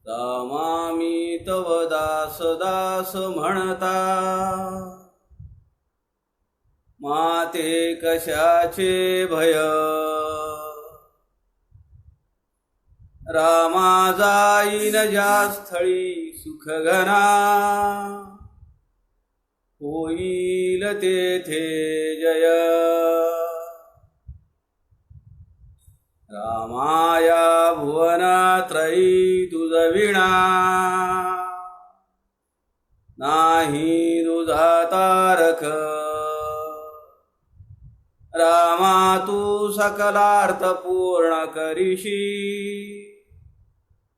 रामामी तव दास दास म्हणता, माते कशाचे भय. रामा जाईन ज्या स्थळी सुख घना, होईल तेथे जय. रामाया भुवनात्रयी तुझ विणा, नाही तुझा तारक. रामा तू सकलार्थ पूर्ण करीशी,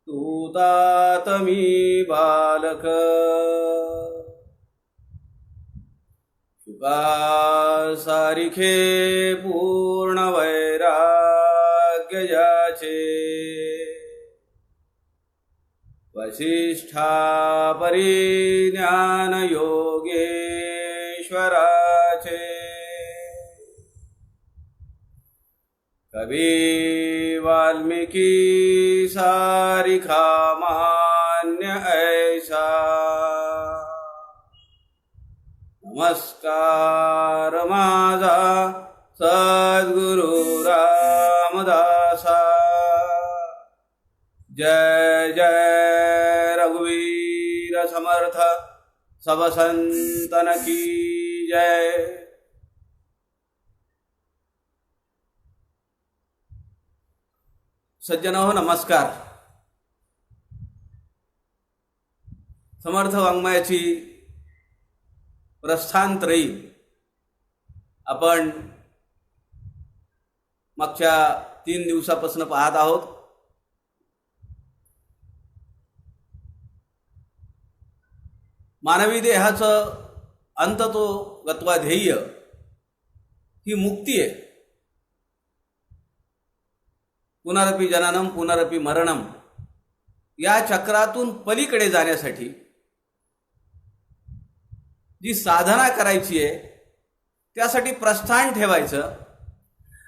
तू तात मी बालक. शुका सारिखे पूर्ण वैराग्य ज्याचे, वसिष्ठा परी ज्ञान योगेश्वराचे. कवी वाल्मीकी सारिखा मान्य ऐसा, नमस्कार माझा सद्गुरु रामदासा. जय जय रघुवीर समर्थ, सब संतन की जय. सज्जनो नमस्कार. समर्थ वाङ्मयाची प्रस्थानत्रयी आपण मागच्या 3 दिवसापासून पाहत आहोत. मानवी देहाचं अंततो गत्वा ध्येय ही मुक्ती आहे. पुनरपि जननम पुनरपि मरणम या चक्रातून पलीकडे जाण्यासाठी जी साधना करायची आहे, त्यासाठी प्रस्थान ठेवायचं.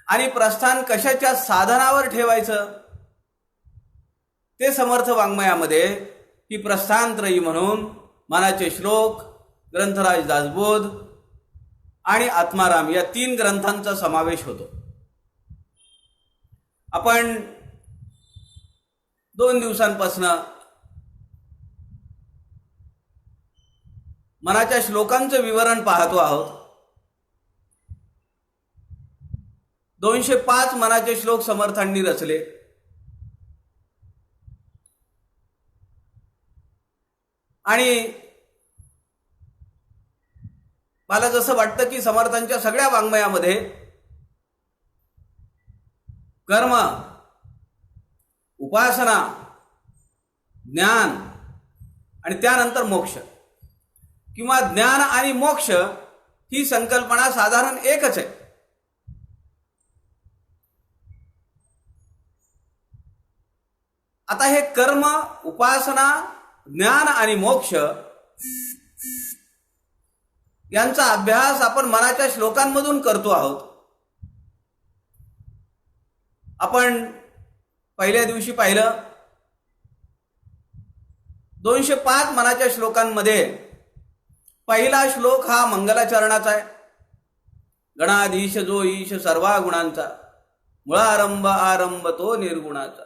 आणि प्रस्थान कशाच्या साधनावर ठेवायचं ते समर्थ वाङ्मयामध्ये ही प्रस्थानत्रयी म्हणून मनाचे श्लोक, ग्रंथराज दासबोध आणि आत्माराम या 3 ग्रंथांचा समावेश होतो. आपण 2 दिवसांपासून मनाच्या श्लोकांचं विवरण पाहतो आहोत. 205 मनाचे श्लोक समर्थांनी रचले. आणि मला जसं वाटतं की समर्थांच्या सगळ्या वाङ्मयामध्ये कर्म, उपासना, ज्ञान आणि त्यानंतर मोक्ष किंवा ज्ञान आणि मोक्ष ही संकल्पना साधारण एकच आहे. आता हे कर्म, उपासना, ज्ञान आणि मोक्ष यांचा अभ्यास आपण मनाच्या श्लोकांमधून करतो आहोत. आपण पहिल्या दिवशी पाहिलं 205 मनाच्या श्लोकांमध्ये पहिला श्लोक हा मंगलाचरणाचा आहे. गणाधीश जो ईश सर्वा गुणांचा, मुळारंभ आरंभ तो निर्गुणाचा.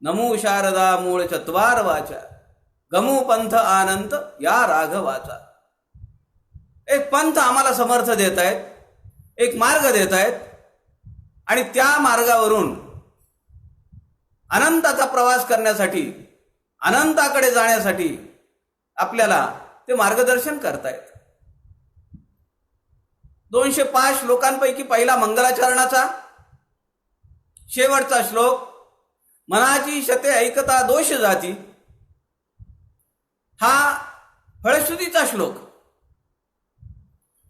नमो शारदा मूळ चत्वार वाचा, गमू पंथ आनंद या राघवाचा. एक पंथ आम्हाला समर्थ देत आहेत, एक मार्ग देत आहेत आणि त्या मार्गावरून अनंताचा प्रवास करण्यासाठी, अनंताकडे जाण्यासाठी आपल्याला ते मार्गदर्शन करतायत. 205 श्लोकांपैकी पहिला मंगलाचरणाचा शेवटचा श्लोक, मनाची शते ऐकता दोष जाती, हा फळश्रुतीचा श्लोक.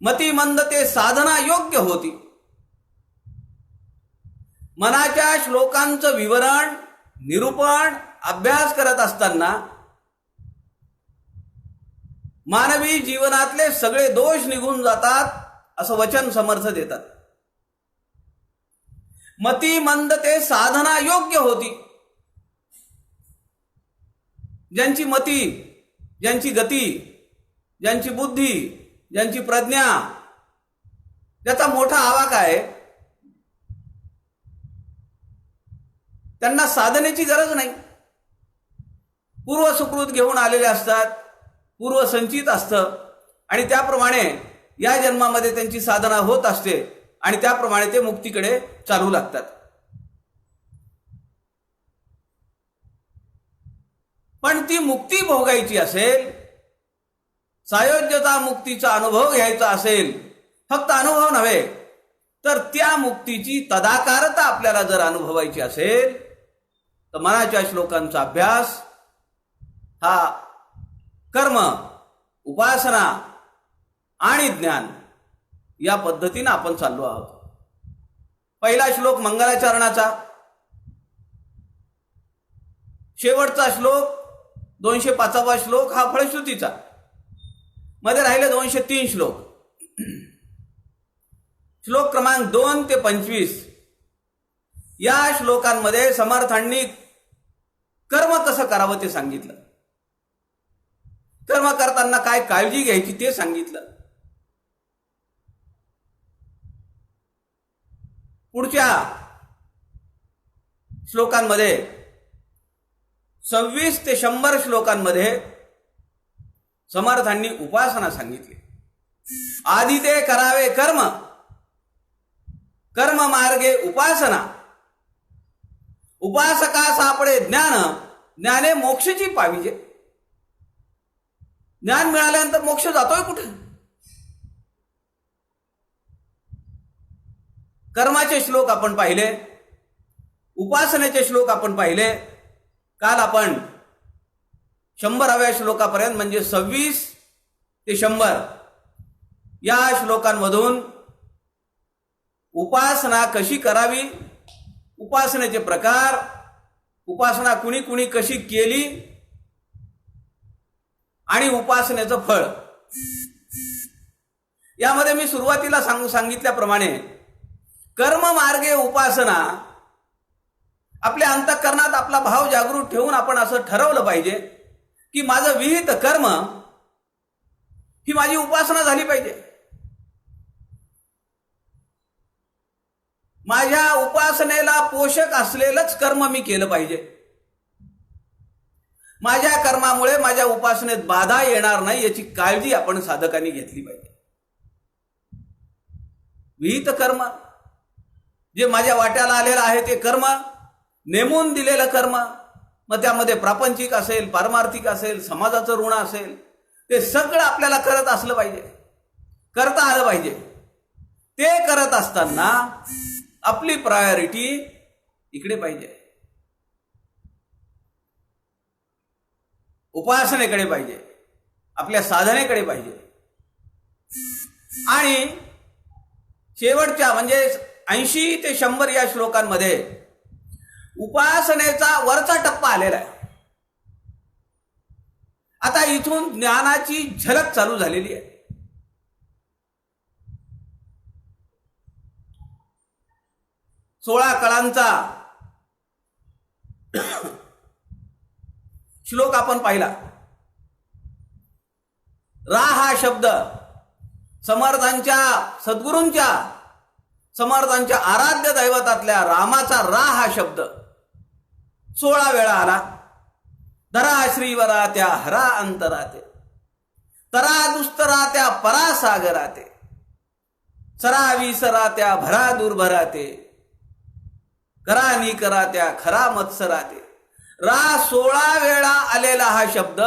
मती मंद ते साधना योग्य होती. मनाच्या श्लोकांचं विवरण, निरूपण, अभ्यास करत असताना मानवी जीवनातले सगळे दोष निघून जातात असं वचन समर्थ देतात. मती मंद ते साधना योग्य होती. ज्यांची मती, ज्यांची गती, ज्यांची बुद्धी, ज्यांची प्रज्ञा, ज्याचा मोठा आवाका आहे, त्यांना साधनेची गरज नाही. पूर्व सुकृत घेऊन आलेले असतात, पूर्व संचित असतं आणि त्याप्रमाणे या जन्मामध्ये त्यांची साधना होत असते आणि त्याप्रमाणे ते मुक्तीकडे चालू लागतात. पण ती मुक्ती भोगायची असेल, सायोज्यता मुक्तीचा अनुभव घ्यायचा असेल, फक्त अनुभव नव्हे तर त्या मुक्तीची तदाकारता आपल्याला जर अनुभवायची असेल तर मनाच्या श्लोकांचा अभ्यास हा कर्म, उपासना आणि ज्ञान या पद्धतीने आपण चाललो आहोत. पहिला श्लोक मंगलाचरणाचा, शेवटचा श्लोक 205वा श्लोक हा फळश्रुतीचा, मध्ये राहिले 203 श्लोक. श्लोक क्रमांक 2 ते 25 या श्लोकांमध्ये समर्थांनी कर्म कसं करावं ते सांगितलं. कर्म करताना काय काळजी घ्यायची ते सांगितलं. पुढच्या श्लोकांमध्ये 26 ते 100 श्लोकांमध्ये समर्थांनी उपासना सांगितली. आधी ते करावे कर्म, कर्म मार्गे उपासना, उपासका सापडे ज्ञान, ज्ञाने मोक्षची पाविजे. ज्ञान मिळाल्यानंतर मोक्ष जातोय कुठे? कर्माचे श्लोक आपण पाहिले, उपासनेचे श्लोक आपण पाहिले. काल आपण 100व्या श्लोकापर्यंत म्हणजे 26 ते 100 या श्लोकांमधून उपासना कशी करावी, उपासनेचे प्रकार, उपासना कुणी कुणी कशी केली आणि उपासनेचं फळ, यामध्ये मी सुरुवातीला सांगितल्याप्रमाणे कर्म मार्गे उपासना, आपल्या अंतःकरणात आपला भाव जागृत ठेवून आपण असं ठरवलं पाहिजे की माझं विहित कर्म ही माझी उपासना झाली पाहिजे. माझ्या उपासनेला पोषक असलेलंच कर्म मी केलं पाहिजे. माझ्या कर्मामुळे माझ्या उपासनेत बाधा येणार नाही याची काळजी आपण साधकांनी घेतली पाहिजे. विहित कर्म, जे माझ्या वाट्याला आलेलं आहे ते कर्म, नेमून दिलेलं कर्म, मग त्यामध्ये प्रापंचिक असेल, पारमार्थिक असेल, समाजाचं ऋण असेल, ते सगळं आपल्याला करत असलं पाहिजे, करता आलं पाहिजे. ते करत असताना आपली प्रायोरिटी इकडे पाहिजे, उपासनेकडे पाहिजे, आपल्या साधनेकडे पाहिजे. आणि शेवटच्या म्हणजे 80 ते 100 या श्लोकांमध्ये उपासनेचा वरचा टप्पा आलेला आहे. आता इथून ज्ञानाची झलक चालू झालेली आहे. सोळा कळांचा श्लोक आपण पाहिला. रा हा शब्द समर्थांच्या, सद्गुरूंच्या, समर्थांच्या आराध्य दैवतातल्या रामाचा रा हा शब्द 16 वेळा आला. धरा श्रीवरा त्या हरा अंतराते, तरा दुस्तरा त्या परासागराते, सरा विसरा त्या भरा दुर्भराते, करानी करा त्या खरा मत्सराते. रा 16 वेळा आलेला हा शब्द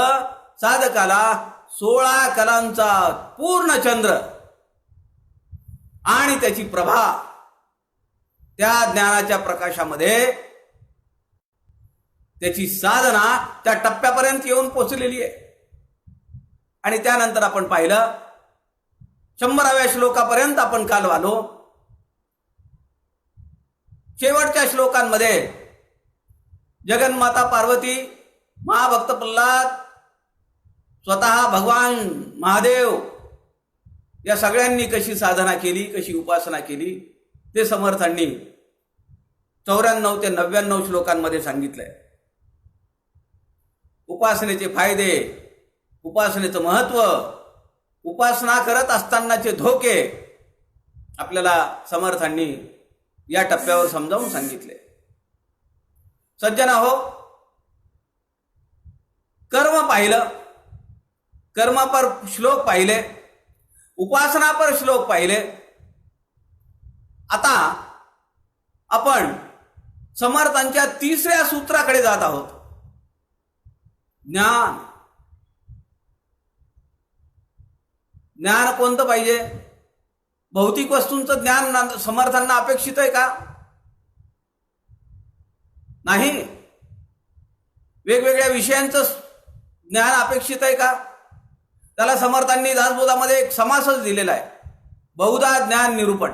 साधकाला 16 कलांचा पूर्ण चंद्र आणि त्याची प्रभा त्या ज्ञानाच्या प्रकाशामध्ये त्याची साधना त्या टप्प्यापर्यंत येऊन पोहोचलेली आहे. आणि त्यानंतर आपण पाहिलं 100व्या श्लोकापर्यंत आपण काल आलो. शेवटच्या श्लोकांमध्ये जगन्माता पार्वती, महाभक्त प्रल्हाद, स्वतः भगवान महादेव या सगळ्यांनी कशी साधना केली, कशी उपासना केली ते समर्थांनी 94 ते 99 श्लोकांमध्ये सांगितलंय. उपासनेचे फायदे, उपासनेचं महत्व, उपासना करत असतानाचे धोके आपल्याला समर्थांनी या टप्प्यावर समजावून सांगितले. सज्जना हो, कर्म पाहिलं, कर्म पर श्लोक पाहिले, उपासना पर श्लोक पाहिले. आता आपण समर्थांच्या तिसऱ्या सूत्राकडे जात आहोत. ज्ञान. ज्ञान कोणतं पाहिजे? भौतिक वस्तूंचं ज्ञान समर्थांना अपेक्षित आहे का? नाही. वेगवेगळ्या विषयांचं ज्ञान अपेक्षित आहे का? त्याला समर्थांनी दासबोधामध्ये एक समासच दिलेला आहे, बहुधा ज्ञान निरूपण.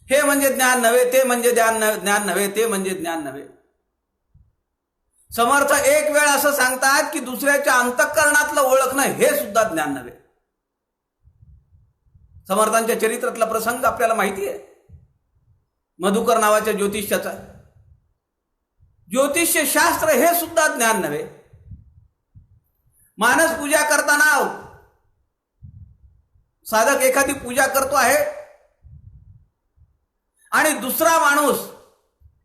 हे म्हणजे ज्ञान नव्हे, ते म्हणजे ज्ञान नव्हे, ते म्हणजे ज्ञान नव्हे. समर्थ एक वेळ असं सांगतात की दुसऱ्याच्या अंतःकरणातलं ओळखणं हे सुद्धा ज्ञान नव्हे. समर्थांच्या चरित्रातला प्रसंग आपल्याला माहिती आहे, मधुकर नावाच्या ज्योतिष्याचा. ज्योतिष्य शास्त्र हे सुद्धा ज्ञान नव्हे. मानस पूजा करताना साधक एखादी पूजा करतो आहे आणि दुसरा माणूस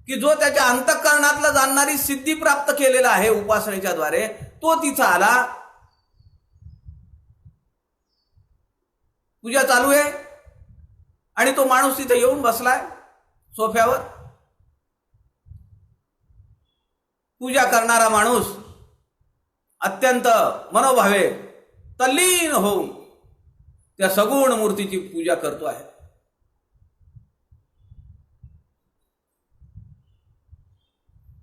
की जो त्याच्या अंतःकरणातलं जाणणारी सिद्धी प्राप्त केलेला आहे उपासनेच्या द्वारे, तो तिचा आला. पूजा चालू आहे आणि तो माणूस तिथे येऊन बसलाय सोफ्यावर. पूजा करणारा माणूस अत्यंत मनोभावे तल्लीन होऊन त्या सगुण मूर्तीची पूजा करतो आहे.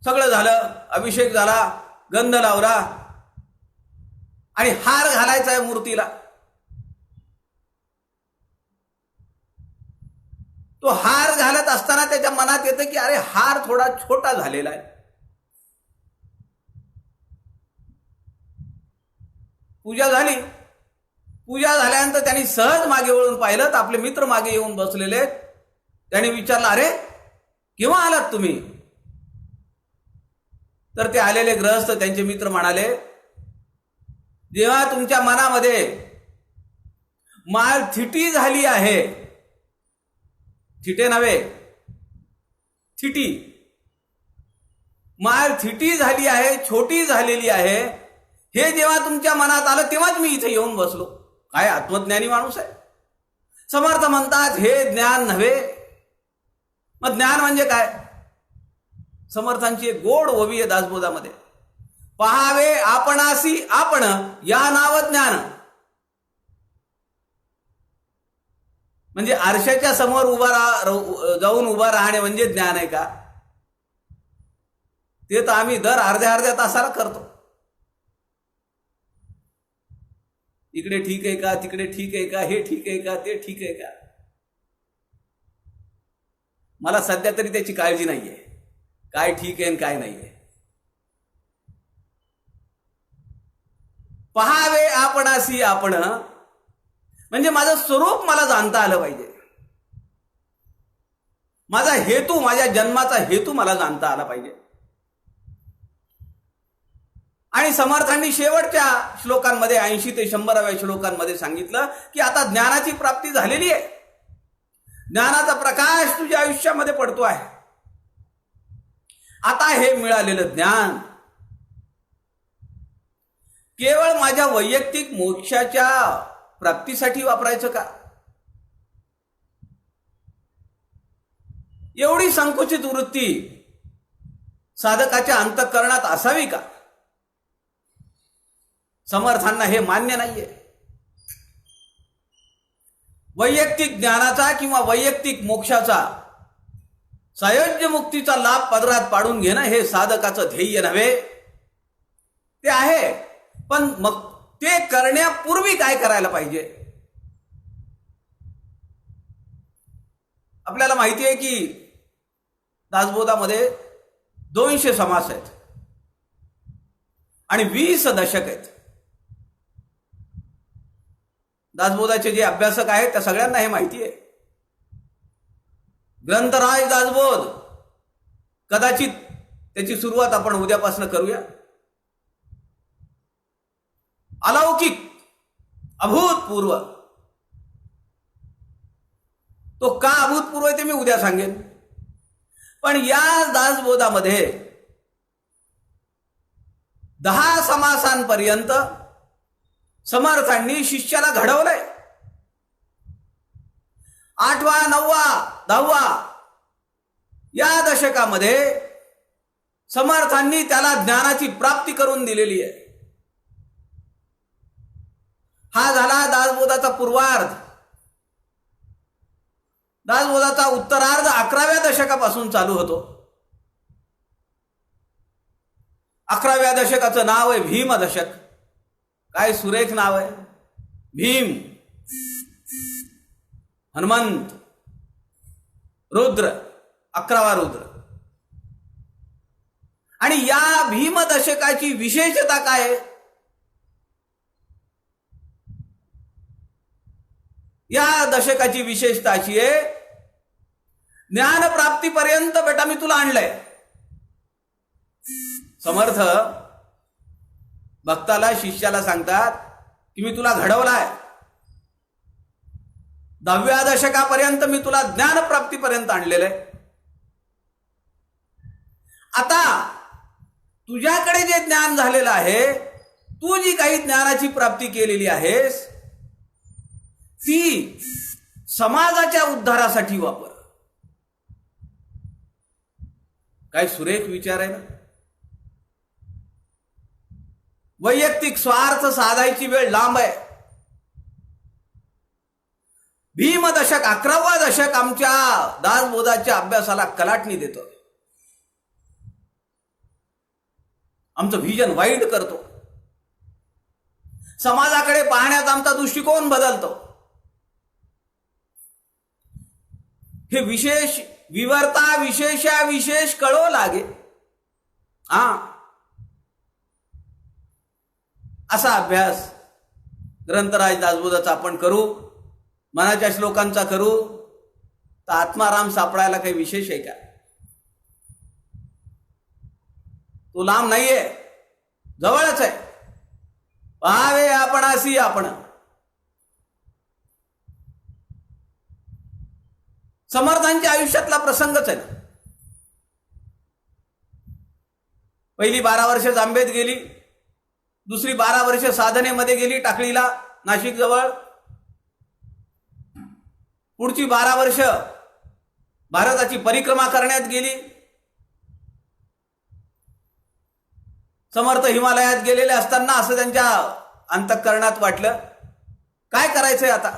सगळं झालं, अभिषेक झाला, गंध लावला आणि हार घालायचा आहे मूर्तीला. तो हार घालत असताना त्याच्या मनात येतं की अरे हार थोडा छोटा झालेला आहे. पूजा झाली. पूजा झाल्यानंतर त्यांनी सहज मागे वळून पाहिलं तर आपले मित्र मागे येऊन बसलेले. त्यांनी विचारलं, अरे केव्हा आलात तुम्ही? तर ते आलेले ग्रहस्थ त्यांचे मित्र म्हणाले, जेव्हा तुमच्या मनामध्ये माल थिटी झाली आहे, थिटे नव्हे थिटी, माल थिटी झाली आहे, छोटी झालेली आहे, हे जेव्हा तुमच्या मनात आलं तेव्हाच मी इथे येऊन बसलो. काय आत्मज्ञानी माणूस आहे. समर्थ म्हणतात हे ज्ञान नव्हे. मग ज्ञान म्हणजे काय? समर्थांची एक गोड ओवी आहे दासबोधामध्ये. पहावे आपणासी आपण, या नाव ज्ञान. म्हणजे आरशाच्या समोर जाऊन उभा राहणे म्हणजे ज्ञान आहे का? ते तर आम्ही दर अर्ध्या तासाला करतो. इकडे ठीक आहे का, तिकडे ठीक आहे का, हे ठीक आहे का, ते ठीक आहे का? मला सध्या तरी त्याची काळजी नाहीये, काय ठीक आहे आणि काय नाहीये. पहावे आपणासी आपण म्हणजे माझं स्वरूप मला जाणता आलं पाहिजे. माझा हेतू, माझ्या जन्माचा हेतू मला जाणता आला पाहिजे. आणि समर्थांनी शेवटच्या श्लोकांमध्ये 80 ते 100व्या श्लोकांमध्ये सांगितलं की आता ज्ञानाची प्राप्ती झालेली आहे. ज्ञानाचा प्रकाश तुझ्या आयुष्यामध्ये पडतो आहे. आता हे मिळालेलं ज्ञान केवळ माझ्या वैयक्तिक मोक्षाच्या प्राप्तीसाठी वापरायचं का? एवढी संकुचित वृत्ती साधकाच्या अंतःकरणात असावी का? समर्थांना हे मान्य नाहीये. वैयक्तिक ज्ञानाचा किंवा वैयक्तिक मोक्षाचा, सायोज्य मुक्तीचा लाभ पदरात पाडून घेणं हे साधकाचं ध्येय नव्हे. ते आहे, पण मग ते करण्यापूर्वी काय करायला पाहिजे? आपल्याला माहिती आहे की दासबोधामध्ये 200 समास आहेत आणि 20 दशक आहेत. दासबोधाचे जे अभ्यासक आहेत त्या सगळ्यांना हे माहिती आहे. ग्रंथराज दासबोध कदाचित त्याची सुरुवात आपण उद्यापासून करूया. अलौकिक, अभूतपूर्व. तो का अभूतपूर्व आहे ते मी उद्या सांगेन. पण या दासबोधामध्ये 10 समासांपर्यंत समर्थांनी शिष्याला घडवलंय. 8वा, 9वा, 10वा या दशकामध्ये समर्थांनी त्याला ज्ञानाची प्राप्ती करून दिलेली आहे. हा झाला दासबोधाचा पूर्वार्ध. दासबोधाचा उत्तरार्ध 11व्या दशकापासून चालू होतो. 11व्या दशकाचं नाव आहे भीम दशक. काय सुरेख नाव आहे. भीम, हनुमंत, रुद्र, 11वा रुद्र. आणि या भीम दशकाची विशेषता काय आहे. या दशकाची विशेषता अशी आहे, ज्ञानप्राप्तीपर्यंत बेटा मी तुला आणलंय. समर्थ भक्ताला, शिष्याला सांगतात की मी तुला घडवलाय. 10व्या दशकापर्यंत मी तुला ज्ञानप्राप्तीपर्यंत आणलेलं आहे. आता तुझ्याकडे जे ज्ञान झालेलं आहे, तू जी काही ज्ञानाची प्राप्ती केलेली आहेस ती समाजाच्या उद्धारासाठी वापर. काय सुरेख विचार आहे ना. वैयक्तिक स्वार्थ साधायची वेळ लांब आहे. भीम दशक, 11वा दशक आमच्या दासबोधाच्या अभ्यासाला कलाटणी देतो. आमचं व्हिजन वाईड करतो. समाजाकडे पाहण्याचा आमचा दृष्टिकोन बदलतो. हे विशेष विवर्ता विशेषा विशेष कळो लागे. असा अभ्यास ग्रंथराज दासबोधाचा आपण करू, मनाच्या श्लोकांचा करू, तर आत्माराम सापडायला काही विशेष आहे का. तो लांब नाहीये, जवळच आहे. पाहावे आपणासी आपण. समर्थांच्या आयुष्यातला प्रसंगच आहे ना. पहिली 12 वर्ष जांबेत गेली, दुसरी 12 वर्ष साधनेमध्ये गेली टाकळीला, नाशिक जवळ. पुढची 12 वर्ष भारताची परिक्रमा करण्यात गेली. समर्थ हिमालयात गेलेले असताना असं त्यांच्या अंतःकरणात वाटलं, काय करायचंय आता.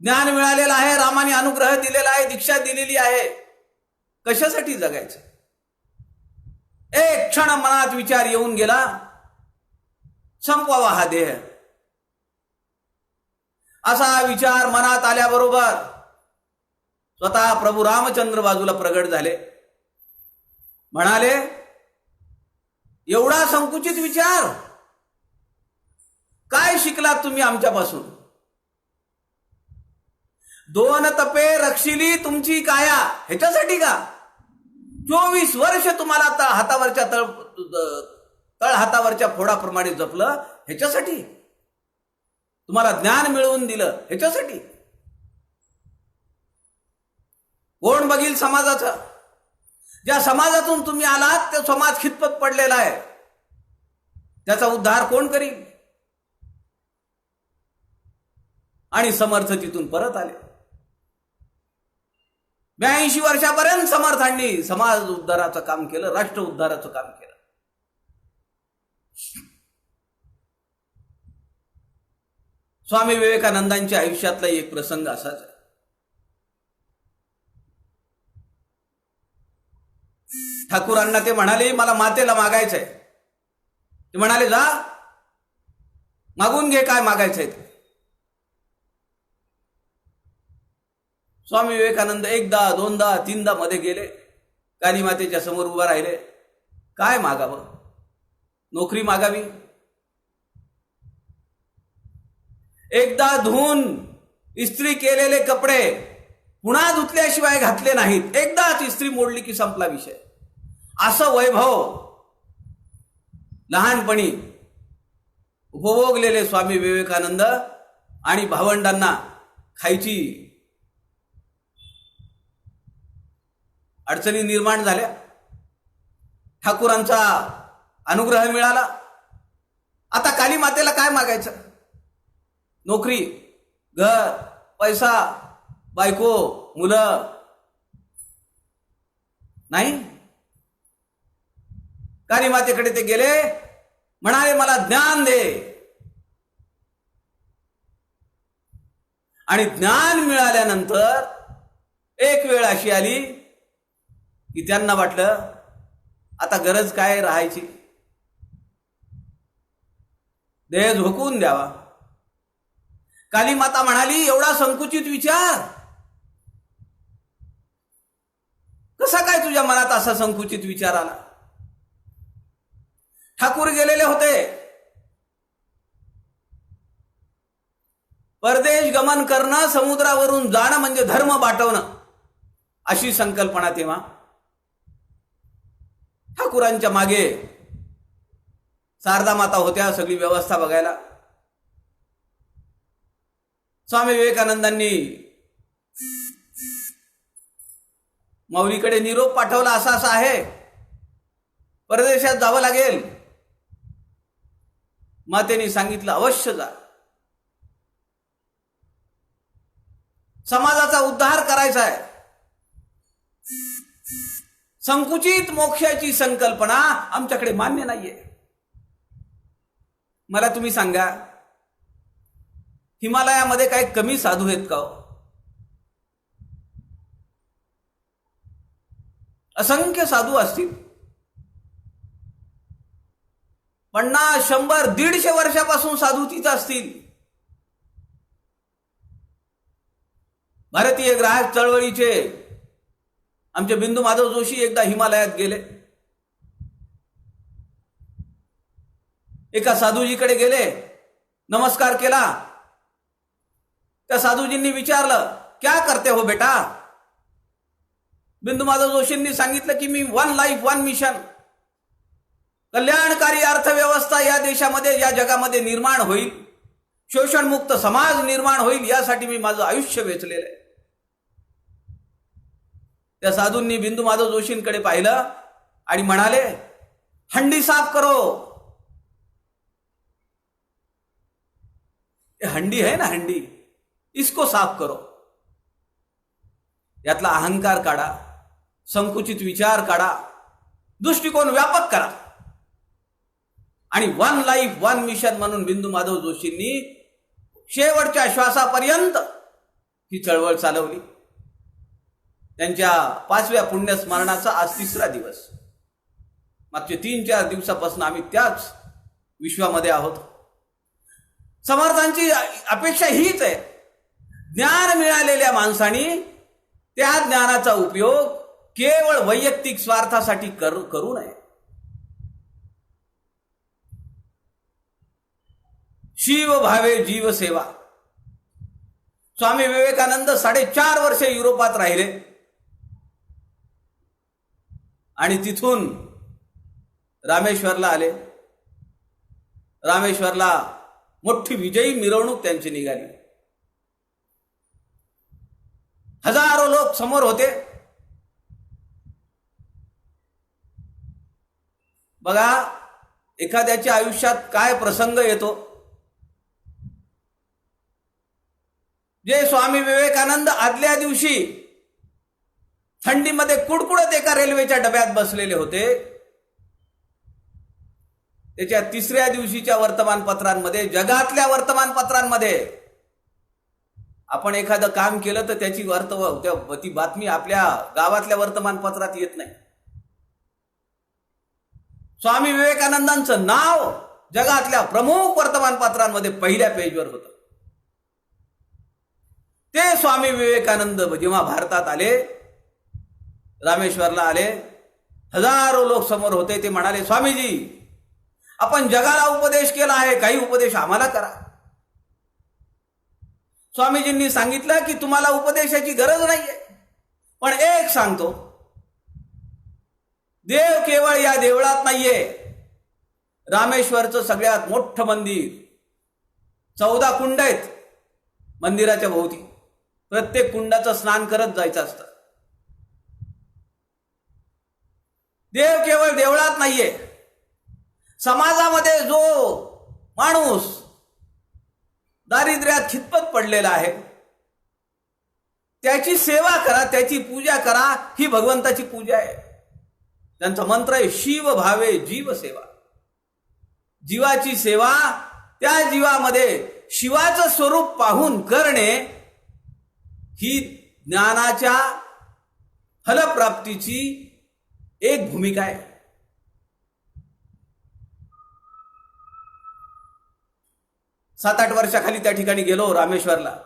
ज्ञान मिळालेलं आहे, रामाने अनुग्रह दिलेला आहे, दीक्षा दिलेली आहे, कशासाठी जगायचं. एक क्षण मनात विचार येऊन गेला, संपवावा हा देह. असा विचार मनात आल्याबरोबर स्वतः प्रभू रामचंद्र बाजूला प्रगट झाले. म्हणाले, एवढा संकुचित विचार काय शिकलात तुम्ही आमच्यापासून. 2 तपे रक्षिली तुमची काया, ह्याच्यासाठी का. 24 वर्ष तुम्हाला हातावरच्या तळ हातावरच्या फोडाप्रमाणे जपलं, ह्याच्यासाठी. तुम्हाला ज्ञान मिळवून दिलं, ह्याच्यासाठी. कोण बघील समाजाचा. ज्या समाजातून तुम्ही आलात तो समाज खितपत पडलेला आहे, त्याचा उद्धार कोण करील. आणि समर्थ तिथून परत आले. 82 वर्षापर्यंत समर्थांनी समाज उद्धाराचं काम केलं, राष्ट्र उद्धाराचं काम केलं. स्वामी विवेकानंदांच्या आयुष्यातला एक प्रसंग असाच आहे. ठाकूरांना ते म्हणाले, मला मातेला मागायचंय. ते म्हणाले, जा मागून घे काय मागायचंय ते. स्वामी विवेकानंद 1दा 2दा 3दा मध्ये गेले, काली मातेच्या समोर उभा राहिले. काय मागावं. नोकरी मागावी. एकदा धुवून इस्त्री केलेले कपडे पुन्हा धुतल्याशिवाय घातले नाहीत, एकदाच इस्त्री मोडली की संपला विषय, असं वैभव लहानपणी उपभोगलेले स्वामी विवेकानंद आणि भावंडांना खायची अडचणी निर्माण झाल्या. ठाकूरांचा अनुग्रह मिळाला. आता काली मातेला काय मागायचं? नोकरी, घर, पैसा, बायको, मुलं नाही. काली मातेकडे ते गेले, म्हणाले मला ज्ञान दे. आणि ज्ञान मिळाल्यानंतर एक वेळ अशी आली की त्यांना वाटलं आता गरज काय राहायची, देह झोकून द्यावा. काली माता म्हणाली एवढा संकुचित विचार कसा काय तुझ्या मनात असा संकुचित विचार आला? ठाकूर गेलेले होते. परदेश गमन करणं, समुद्रावरून जाणं म्हणजे धर्म बाटवणं अशी संकल्पना तेव्हा. ठाकूरांच्या मागे शारदा माता होत्या सगळी व्यवस्था बघायला. स्वामी विवेकानंदांनी माऊलीकडे निरोप पाठवला, असा असा आहे, परदेशात जावं लागेल. मातेने सांगितलं अवश्य जा, समाजाचा उद्धार करायचा आहे. संकुचित मोक्षाची संकल्पना आमच्याकडे मान्य नाहीये. मला तुम्ही सांगा, हिमालयामध्ये काही कमी साधू आहेत का? असंख्य साधू असतील. 50, 100, 150 वर्षापासून साधू तिथं असतील. भारतीय ग्राहक चळवळीचे आमचे बिंदू माधव जोशी एकदा हिमालयात गेले. एका साधूजीकडे गेले, नमस्कार केला. त्या साधूजींनी विचारलं क्या करते हो बेटा? बिंदू माधव जोशींनी सांगितलं की मी 1 लाईफ 1 मिशन, कल्याणकारी अर्थव्यवस्था या देशामध्ये या जगामध्ये निर्माण होईल, शोषणमुक्त समाज निर्माण होईल, यासाठी मी माझं आयुष्य वेचलेलं आहे. त्या साधूंनी बिंदू माधव जोशींकडे पाहिलं आणि म्हणाले हंडी साफ करो. हंडी है ना, हंडी, इसको साफ करो. यातला अहंकार काढा, संकुचित विचार काढा, दृष्टिकोन व्यापक करा. आणि 1 लाईफ 1 मिशन म्हणून बिंदू माधव जोशींनी शेवटच्या श्वासापर्यंत ही चळवळ चालवली. त्यांच्या 5व्या पुण्यस्मरणाचा आज 3रा दिवस. मागचे 3-4 दिवसापासून आम्ही त्याच विश्वामध्ये आहोत. समर्थांची अपेक्षा हीच आहे, ज्ञान मिळालेल्या माणसांनी त्या ज्ञानाचा उपयोग केवळ वैयक्तिक स्वार्थासाठी करू नये. शिव भावे जीव सेवा. स्वामी विवेकानंद 4.5 वर्षे युरोपात राहिले आणि तिथून रामेश्वरला आले. रामेश्वरला मोठी विजयी मिरवणूक त्यांची निघाली. हजारो लोक समोर होते. बघा, एखाद्याच्या आयुष्यात काय प्रसंग येतो. जे स्वामी विवेकानंद आदल्या दिवशी थंडीमध्ये कुडकुडत एका रेल्वेच्या डब्यात बसलेले होते, त्याच्या 3ऱ्या दिवशीच्या वर्तमानपत्रांमध्ये, जगातल्या वर्तमानपत्रांमध्ये आपण एखादं काम केलं तर त्याची ती बातमी आपल्या गावातल्या वर्तमानपत्रात येत नाही. स्वामी विवेकानंदांचं नाव जगातल्या प्रमुख वर्तमानपत्रांमध्ये पहिल्या पेजवर होतं. ते स्वामी विवेकानंद जेव्हा भारतात आले, रामेश्वरला आले, हजारो लोक समोर होते. ते म्हणाले स्वामीजी, आपण जगाला उपदेश केला आहे, काही उपदेश आम्हाला करा. स्वामीजींनी सांगितलं की तुम्हाला उपदेशाची गरज नाहीये, पण एक सांगतो, देव केवळ या देवळात नाहीये. रामेश्वरचं सगळ्यात मोठं मंदिर, 14 कुंड आहेत मंदिराच्या भोवती. प्रत्येक कुंडाचं स्नान करत जायचं असतं. देव केवळ देवळात नाहीये. समाजामध्ये जो माणूस दारिद्र्यात खितपत पडलेला आहे, त्याची सेवा करा, त्याची पूजा करा. ही भगवंताची पूजा आहे. त्यांचा मंत्र आहे शिव भावे जीव सेवा. जीवाची सेवा, त्या जीवामध्ये शिवाचं स्वरूप पाहून करणे, ही ज्ञानाच्या फलप्राप्तीची एक भूमिका आहे. सात 8 वर्षाखाली त्या ठिकाणी गेलो रामेश्वरला.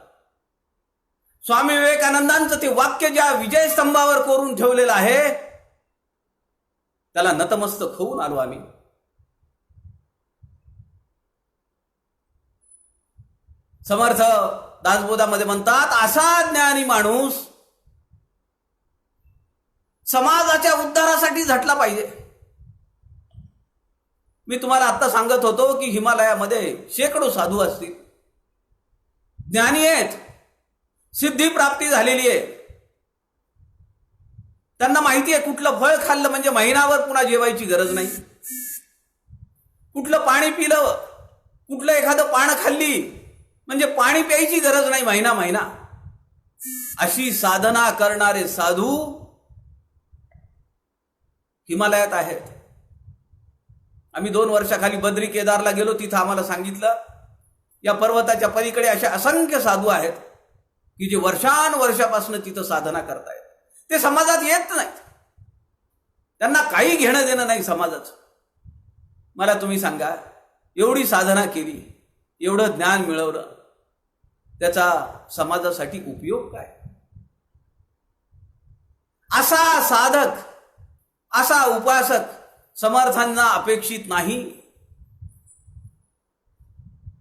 स्वामी विवेकानंदांचं ते वाक्य ज्या विजय स्तंभावर कोरून ठेवलेलं आहे, त्याला नतमस्तक होऊन आलो आम्ही. समर्थ दासबोधामध्ये म्हणतात, असा ज्ञानी माणूस समाजाच्या उद्धारासाठी झटला पाहिजे. मी तुम्हाला आता सांगत होतो की हिमालयामध्ये शेकडो साधू असतील, ज्ञानी आहेत, सिद्धी प्राप्ती झालेली आहे. त्यांना माहिती आहे कुठलं फळ खाल्लं म्हणजे महिनाभर पुन्हा जेवायची गरज नाही, कुठलं पाणी पिलं, कुठलं एखादं पान खाल्ली म्हणजे पाणी प्यायची गरज नाही महिना. अशी साधना करणारे साधू हिमालयात आहेत. आम्ही 2 वर्षाखाली बद्री केदारला गेलो. तिथं आम्हाला सांगितलं, या पर्वताच्या पलीकडे अशा असंख्य साधू आहेत की जे वर्षानुवर्षापासून तिथं साधना करतायत. ते समाजात येत नाहीत, त्यांना काही घेणं देणं नाही समाजाचं. मला तुम्ही सांगा, एवढी साधना केली, एवढं ज्ञान मिळवलं, त्याचा समाजासाठी उपयोग काय? असा साधक, असा उपासक समर्थांना अपेक्षित नाही.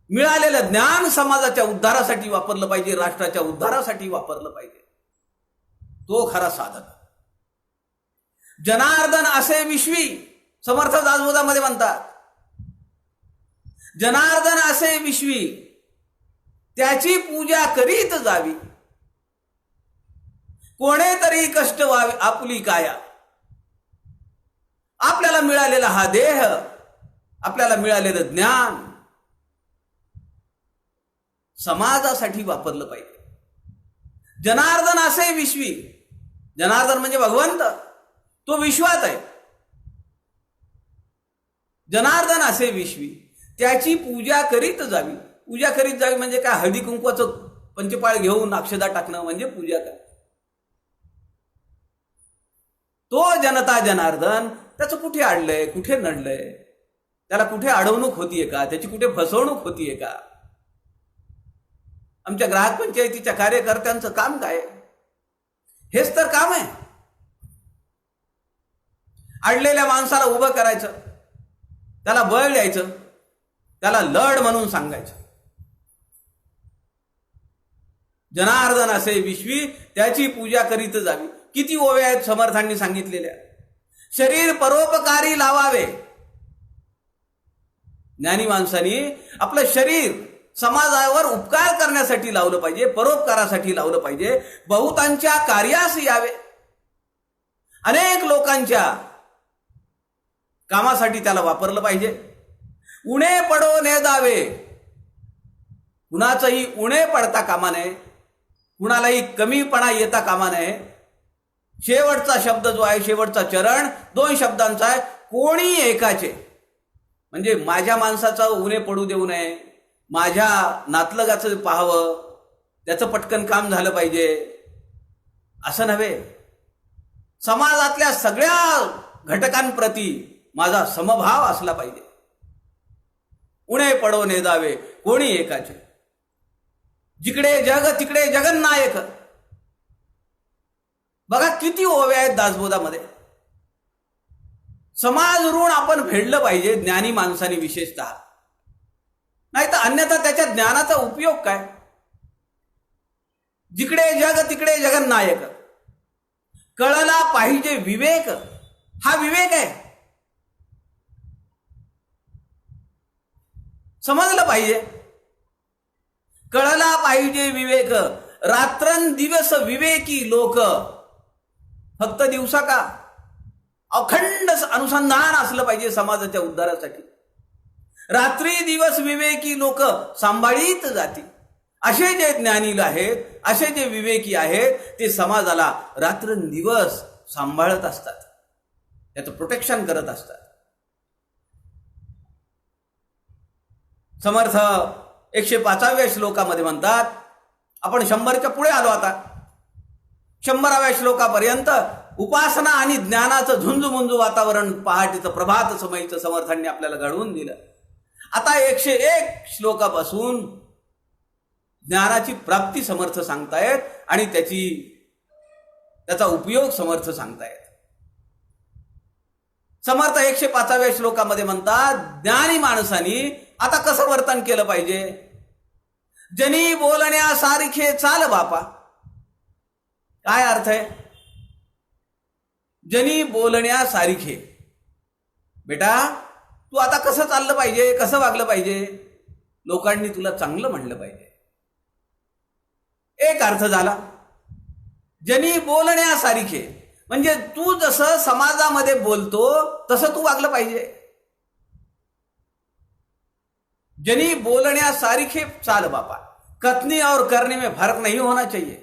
मिळालेलं ज्ञान समाजाच्या उद्धारासाठी वापरलं पाहिजे, राष्ट्राच्या उद्धारासाठी वापरलं पाहिजे. तो खरा साधक. जनार्दन असे विश्वी, समर्थ दासबोधामध्ये म्हणतात, जनार्दन असे विश्वी, त्याची पूजा करीत जावी. कोणेतरी कष्ट व्हावे आपुली काया. आपल्याला मिळालेला हा देह, आपल्याला मिळालेलं ज्ञान समाजासाठी वापरलं पाहिजे. जनार्दन असे विश्वी, जनार्दन म्हणजे भगवंत, तो विश्वात आहे. जनार्दन असे विश्वी, त्याची पूजा करीत जावी. पूजा करीत जावी म्हणजे काय? हळदी कुंकवाचं पंचपाळ घेऊन अक्षदा टाकणं म्हणजे पूजा काय? तो जनता जनार्दन, त्याचं कुठे अडलंय, कुठे नडलंय, त्याला कुठे अडवणूक होतीये का, त्याची कुठे फसवणूक होतीये का? आमच्या ग्राहक पंचायतीच्या कार्यकर्त्यांचं काम काय? हेच तर काम आहे. अडलेल्या माणसाला उभं करायचं, त्याला बळ द्यायचं, त्याला लढ म्हणून सांगायचं. जनार्दन असे विश्वी, त्याची पूजा करीत जावी. किती ओव्या आहेत समर्थांनी सांगितलेल्या. शरीर परोपकारी लावावे. ज्ञानी माणसाने आपलं शरीर समाजावर उपकार करण्यासाठी लावलं पाहिजे, परोपकारासाठी लावलं पाहिजे. बहुतांच्या कार्यास यावे. अनेक लोकांच्या कामासाठी त्याला वापरलं पाहिजे. उणे पडो ने दावे. कुणाचंही उणे पडता कामा नये, कुणालाही कमीपणा येता कामा नये. शेवटचा शब्द जो आहे, शेवटचा चरण 2 शब्दांचा आहे. कोणी एकाचे, म्हणजे माझ्या माणसाचं उणे पडू देऊ नये, माझ्या नातलगाचं पाहावं, त्याचं पटकन काम झालं पाहिजे असं नव्हे. समाजातल्या सगळ्या घटकांप्रती माझा समभाव असला पाहिजे. उणे पडो ने दावे, कोणी एकाचे. जिकडे जग तिकडे जगन्नायक. बघा किती ओव्या आहेत दासबोधामध्ये. समाज ऋण आपण फेडलं पाहिजे, ज्ञानी माणसाने विशेषतः. नाही तर अन्यथा त्याच्या ज्ञानाचा उपयोग काय? जिकडे जग तिकडे जगन्नायक. कळला पाहिजे विवेक, हा विवेक आहे. समजलं पाहिजे, कळला पाहिजे विवेक. रात्रंदिवस विवेकी लोक. फक्त दिवसा का, अखंड अनुसंधान असलं पाहिजे समाजाच्या उद्धारासाठी. रात्री दिवस विवेकी लोक सांभाळीत जाती. असे जे ज्ञानी आहेत, असे जे विवेकी आहेत, ते समाजाला रात्रंदिवस सांभाळत असतात, त्याचं प्रोटेक्शन करत असतात. समर्थ 105व्या श्लोकामध्ये म्हणतात, आपण 100च्या पुढे आलो. आता 100व्या श्लोकापर्यंत उपासना आणि ज्ञानाचं झुंजमुंजू वातावरण पहाटेचं प्रभात समयीचं समर्थांनी आपल्याला घडवून दिलं. आता 101 श्लोकापासून ज्ञानाची प्राप्ती समर्थ सांगतायत आणि त्याचा उपयोग समर्थ सांगतायत. समर्थ 105व्या श्लोकामध्ये म्हणतात, ज्ञानी माणसानी आता कसं वर्तन केलं पाहिजे. जनी बोलण्यासारखे चाल बापा. काय अर्थ आहे? जनी बोलण्यासारखे. बेटा तू आता कसं चाललं पाहिजे, कसं वागलं पाहिजे, लोकांनी तुला चांगलं म्हणलं पाहिजे. एक अर्थ झाला. जनी बोलण्यासारखे म्हणजे तू जसं समाजामध्ये बोलतो तसं तू वागलं पाहिजे. जनी बोलण्यासारखे चाल बापा. कथनी और करने में फर्क नहीं होना चाहिए.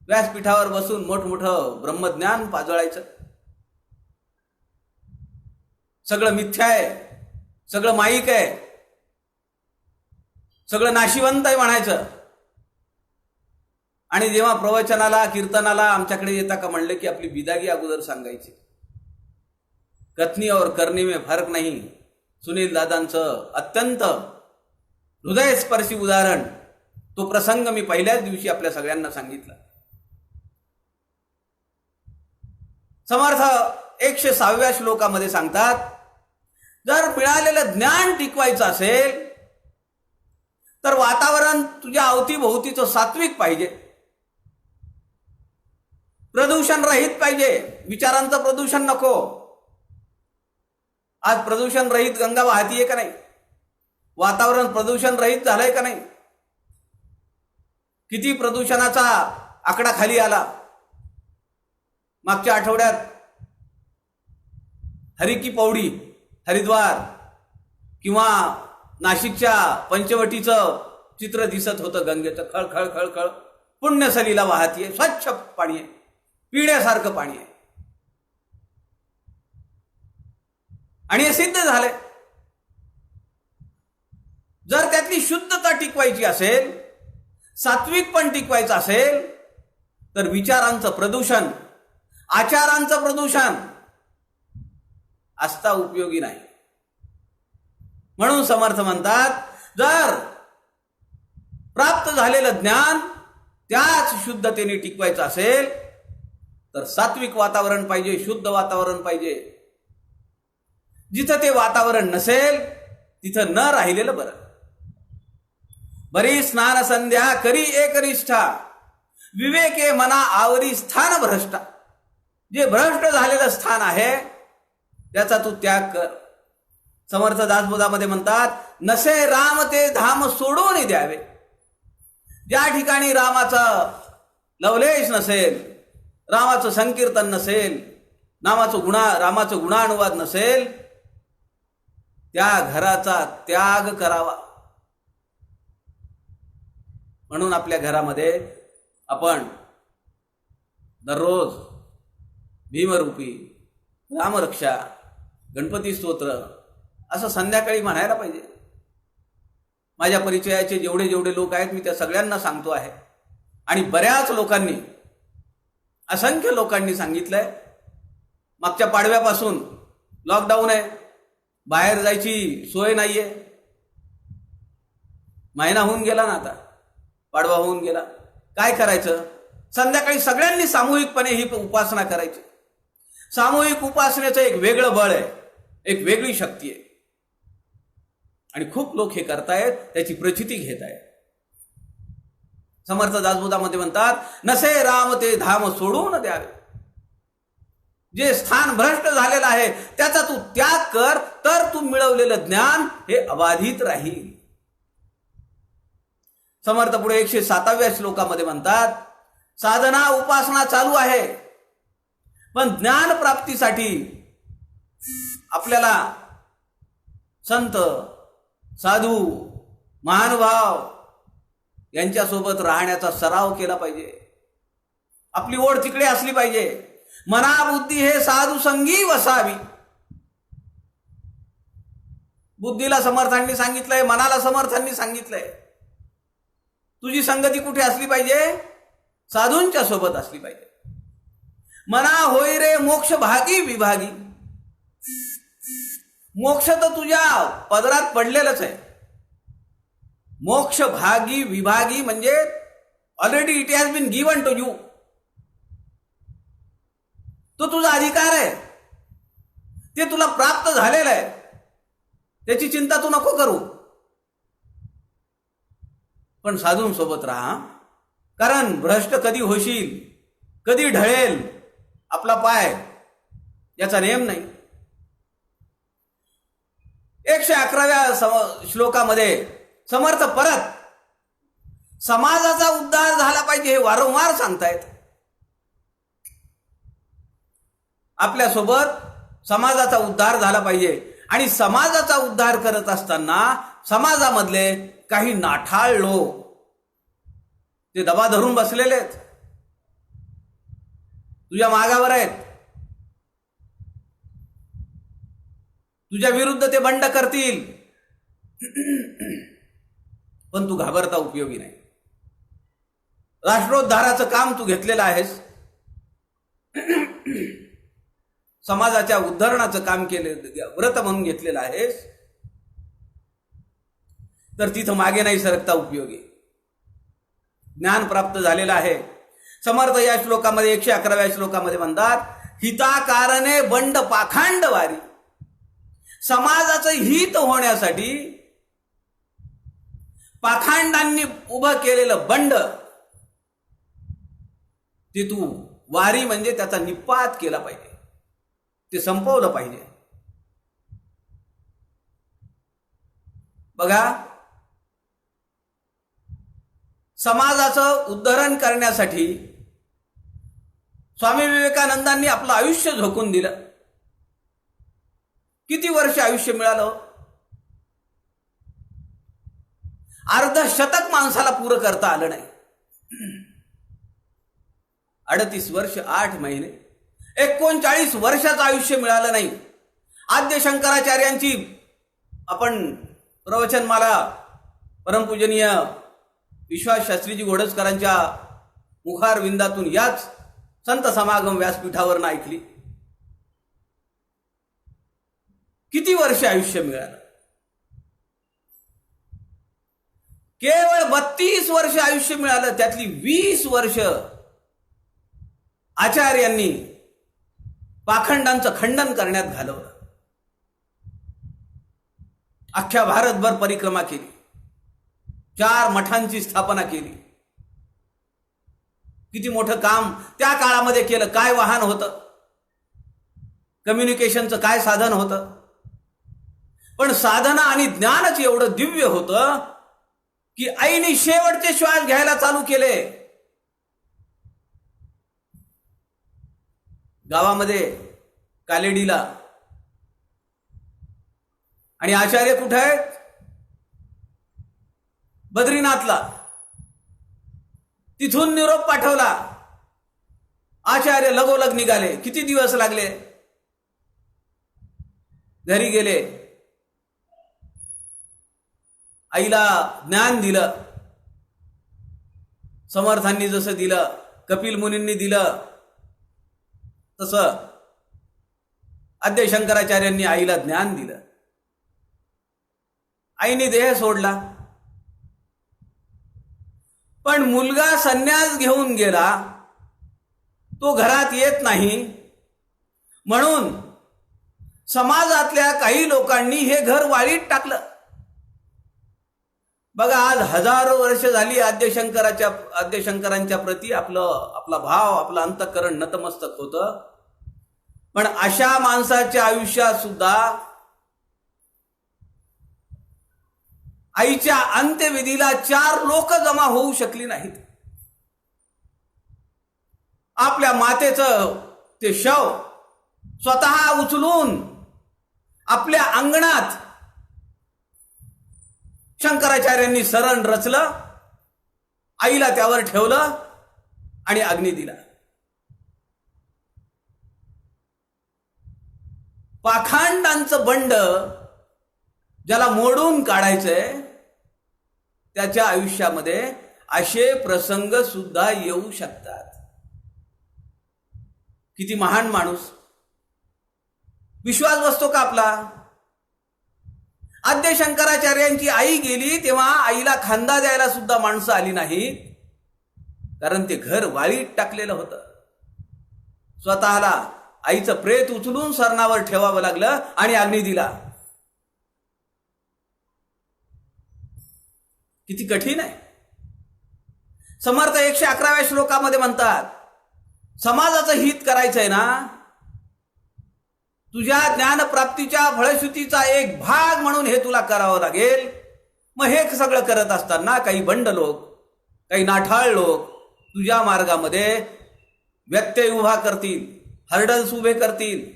व्यासपीठावर बसून मोठमोठं ब्रह्मज्ञान पाजळायचं, सगळं मिथ्या आहे, सगळं माईक आहे, सगळं नाशिवंत आहे म्हणायचं. आणि जेव्हा प्रवचनाला कीर्तनाला आमच्याकडे येता का म्हणलं की आपली बिदागी अगोदर सांगायची. कथनी और करने में फर्क नहीं. सुनील दादांचं अत्यंत हृदयस्पर्शी उदाहरण, तो प्रसंग मी पहिल्याच दिवशी आपल्या सगळ्यांना सांगितला. समर्थ 106व्या श्लोकामध्ये सांगतात, जर मिळालेलं ज्ञान टिकवायचं असेल तर वातावरण तुझ्या अवतीभोवतीचं सात्विक पाहिजे, प्रदूषण रहित पाहिजे. विचारांचं प्रदूषण नको. आज प्रदूषण रहित गंगा वाहतीये का नाही? वातावरण प्रदूषण रहित झालंय का नाही? किती प्रदूषणाचा आकडा खाली आला. मागच्या आठवड्यात हरी की पौडी, हरिद्वार किंवा नाशिकच्या पंचवटीचं चित्र दिसत होतं. गंगेचं खळखळ खळखळ पुण्यसलीला वाहतीये, स्वच्छ पाणी आहे, पिण्यासारखं पाणी आहे. आणि हे सिद्ध झालंय. जर त्यातली शुद्धता टिकवायची असेल, सात्विक पण टिकवायचं असेल, तर विचारांचं प्रदूषण, आचारांचं प्रदूषण असता उपयोगी नाही. म्हणून समर्थ म्हणतात, जर प्राप्त झालेलं ज्ञान त्याच शुद्धतेने टिकवायचं असेल तर सात्विक वातावरण पाहिजे, शुद्ध वातावरण पाहिजे. जिथं ते वातावरण नसेल तिथं न राहिलेलं बरं. बरी स्नान संध्या करी एकनिष्ठा, विवेके मना आवरी स्थान भ्रष्टा. जे भ्रष्ट झालेलं स्थान आहे त्याचा तू त्याग कर. समर्थ दासबोधामध्ये म्हणतात, नसे राम ते धाम सोडून द्यावे. ज्या ठिकाणी रामाचा लवलेश नसेल, रामाचं संकीर्तन नसेल, रामाचं गुणानुवाद नसेल, त्या घराचा त्याग करावा. म्हणून आपल्या घरामध्ये आपण दररोज भीमरूपी, रामरक्षा, गणपती स्तोत्र असं संध्याकाळी म्हणायला पाहिजे. माझ्या परिचयाचे जेवढे जेवढे लोक आहेत मी त्या सगळ्यांना सांगतो आहे. आणि बऱ्याच लोकांनी, असंख्य लोकांनी सांगितलंय, मागच्या पाडव्यापासून लॉकडाऊन आहे, बाहेर जायची सोय नाहीये. महिना होऊन गेला ना, आता पाडवा होऊन गेला. काय करायचं? संध्याकाळी सगळ्यांनी सामूहिकपणे ही उपासना करायची. सामूहिक उपासनेचं एक वेगळं बळ आहे, एक वेगळी शक्ती आहे. आणि खूप लोक हे करतायत, त्याची प्रचिती घेत आहेत. समर्थ दासबोधामध्ये म्हणतात, नसे राम ते धाम सोडून द्यावे. जे स्थान भ्रष्ट झालेलं आहे त्याचा तू त्याग कर, तर तू मिळवलेलं ज्ञान हे अबाधित राहील. समर्थ पुढे 107व्या श्लोकामध्ये म्हणतात, साधना उपासना चालू आहे, पण ज्ञान प्राप्तीसाठी आपल्याला संत साधू महानुभाव यांच्यासोबत राहण्याचा सराव केला पाहिजे. आपली ओढ तिकडे असली पाहिजे. मना बुद्धी हे साधू संगी वसावी. बुद्धीला समर्थांनी सांगितलंय, मनाला समर्थांनी सांगितलंय. तुझी संगती कुठे असली पाहिजे? साधूंच्या सोबत असली पाहिजे. मना होय रे मोक्ष भागी विभागी. मोक्ष तर तुझ्या पदरात पडलेलंच आहे. मोक्ष भागी विभागी म्हणजे already it has been given to you. तो तुझा अधिकार आहे, ते तुला प्राप्त झालेलं आहे. त्याची चिंता तू नको करू. पण साधूंसोबत राहा, कारण भ्रष्ट कधी होशील, कधी ढळेल आपला पाय याचा नेम नाही. 111व्या श्लोकामध्ये समर्थ परत समाजाचा उद्धार झाला पाहिजे हे वारंवार सांगतायत. आपल्यासोबत समाजाचा उद्धार झाला पाहिजे. आणि समाजाचा उद्धार करत असताना समाजामधले काही नाठाळ लोक ते दबा धरून बसलेले आहेत, तुझ्या मागावर आहेत, तुझ्या विरुद्ध ते बंड करतील, पण तू घाबरता उपयोगी नाही. राष्ट्रोद्धाराचं काम तू घेतलेलं आहेस, समाजाच्या उद्धरणाचं काम व्रत म्हणून घेतलेलं आहेस, तर तिथं मागे नाही सरकता उपयोगी. ज्ञान प्राप्त झालेलं आहे. समर्थ या श्लोकामध्ये 111व्या श्लोकामध्ये म्हणतात, हिताकारणे बंड पाखांड वारी. समाजाचं हित होण्यासाठी पाखांडांनी उभं केलेलं बंड ते तू वारी म्हणजे त्याचा निपात केला पाहिजे, ते संपवलं पाहिजे. बघा, समाजाचं उद्धरण करण्यासाठी स्वामी विवेकानंदांनी आपलं आयुष्य झोकून दिलं. किती वर्ष आयुष्य मिळालं? अर्ध शतक माणसाला पुरं करता आलं नाही. 38 वर्ष 8 महिने 39 वर्षाचं आयुष्य मिळालं नाही. आद्य शंकराचार्यांची आपण प्रवचनमाला परमपूजनीय विश्वास शास्त्रीजी घोडजकरांच्या मुखारविंदातून याच संत समागम व्यासपीठावर ऐकली. किती वर्ष आयुष्य मिळालं? केवळ 32 वर्ष आयुष्य मिळालं. त्यातली 20 वर्ष आचार्यांनी पाखंडांचं खंडन करण्यात घालवलं. अख्ख्या भारतभर परिक्रमा केली, 4 मठांची स्थापना केली. किती मोठं काम त्या काळामध्ये केलं. काय वाहन होतं, कम्युनिकेशनचं काय साधन होतं, पण साधना आणि ज्ञानच एवढं दिव्य होतं की आईने शेवटचे श्वास घ्यायला चालू केले. गावामध्ये कालेडीला. आणि आचार्य कुठे आहेत? बद्रीनाथला. तिथून निरोप पाठवला. आचार्य लगोलग निघाले. किती दिवस लागले? घरी गेले. आईला ज्ञान दिलं, समर्थांनी जसं दिलं, कपिल मुनींनी दिलं, तसं आद्य शंकराचार्यांनी आईला ज्ञान दिलं. आईने देह सोडला. पण मुलगा संन्यास घेऊन गेला, तो घरात येत नाही, म्हणून समाजातल्या काही लोकांनी हे घर वाळीत टाकलं. बघा, आज हजारो वर्ष झाली आद्यशंकरांच्या प्रती आपला भाव, आपलं अंतःकरण नतमस्तक होतं. पण अशा माणसाच्या आयुष्यात सुद्धा आईच्या अंत्यविधीला 4 लोक जमा होऊ शकली नाहीत. आपल्या मातेचं ते शव स्वतः उचलून आपल्या अंगणात शंकराचार्यांनी सरण रचलं, आईला त्यावर ठेवलं आणि अग्नी दिला. पाखांडांचं बंड ज्याला मोडून काढायचंय त्याच्या आयुष्यामध्ये असे प्रसंग सुद्धा येऊ शकतात. किती महान माणूस, विश्वास बसतो का आपला? आद्य शंकराचार्यांची आई गेली तेव्हा आईला खांदा द्यायला सुद्धा माणसं आली नाहीत, कारण ते घर वाळीत टाकलेलं होतं. स्वतःला आईचं प्रेत उचलून सरणावर ठेवावं लागलं आणि अग्नी दिला. किती कठीण आहे. समर्थ 111व्या श्लोकामध्ये म्हणतात, समाजाचं हित करायचंय ना, तुझ्या ज्ञानप्राप्तीच्या फळश्रुतीचा एक भाग म्हणून हे तुला करावं लागेल. मग हे सगळं करत असताना काही बंड लोक, काही नाठाळ लोक तुझ्या मार्गामध्ये व्यत्यय उभा करतील, हर्डल्स उभे करतील.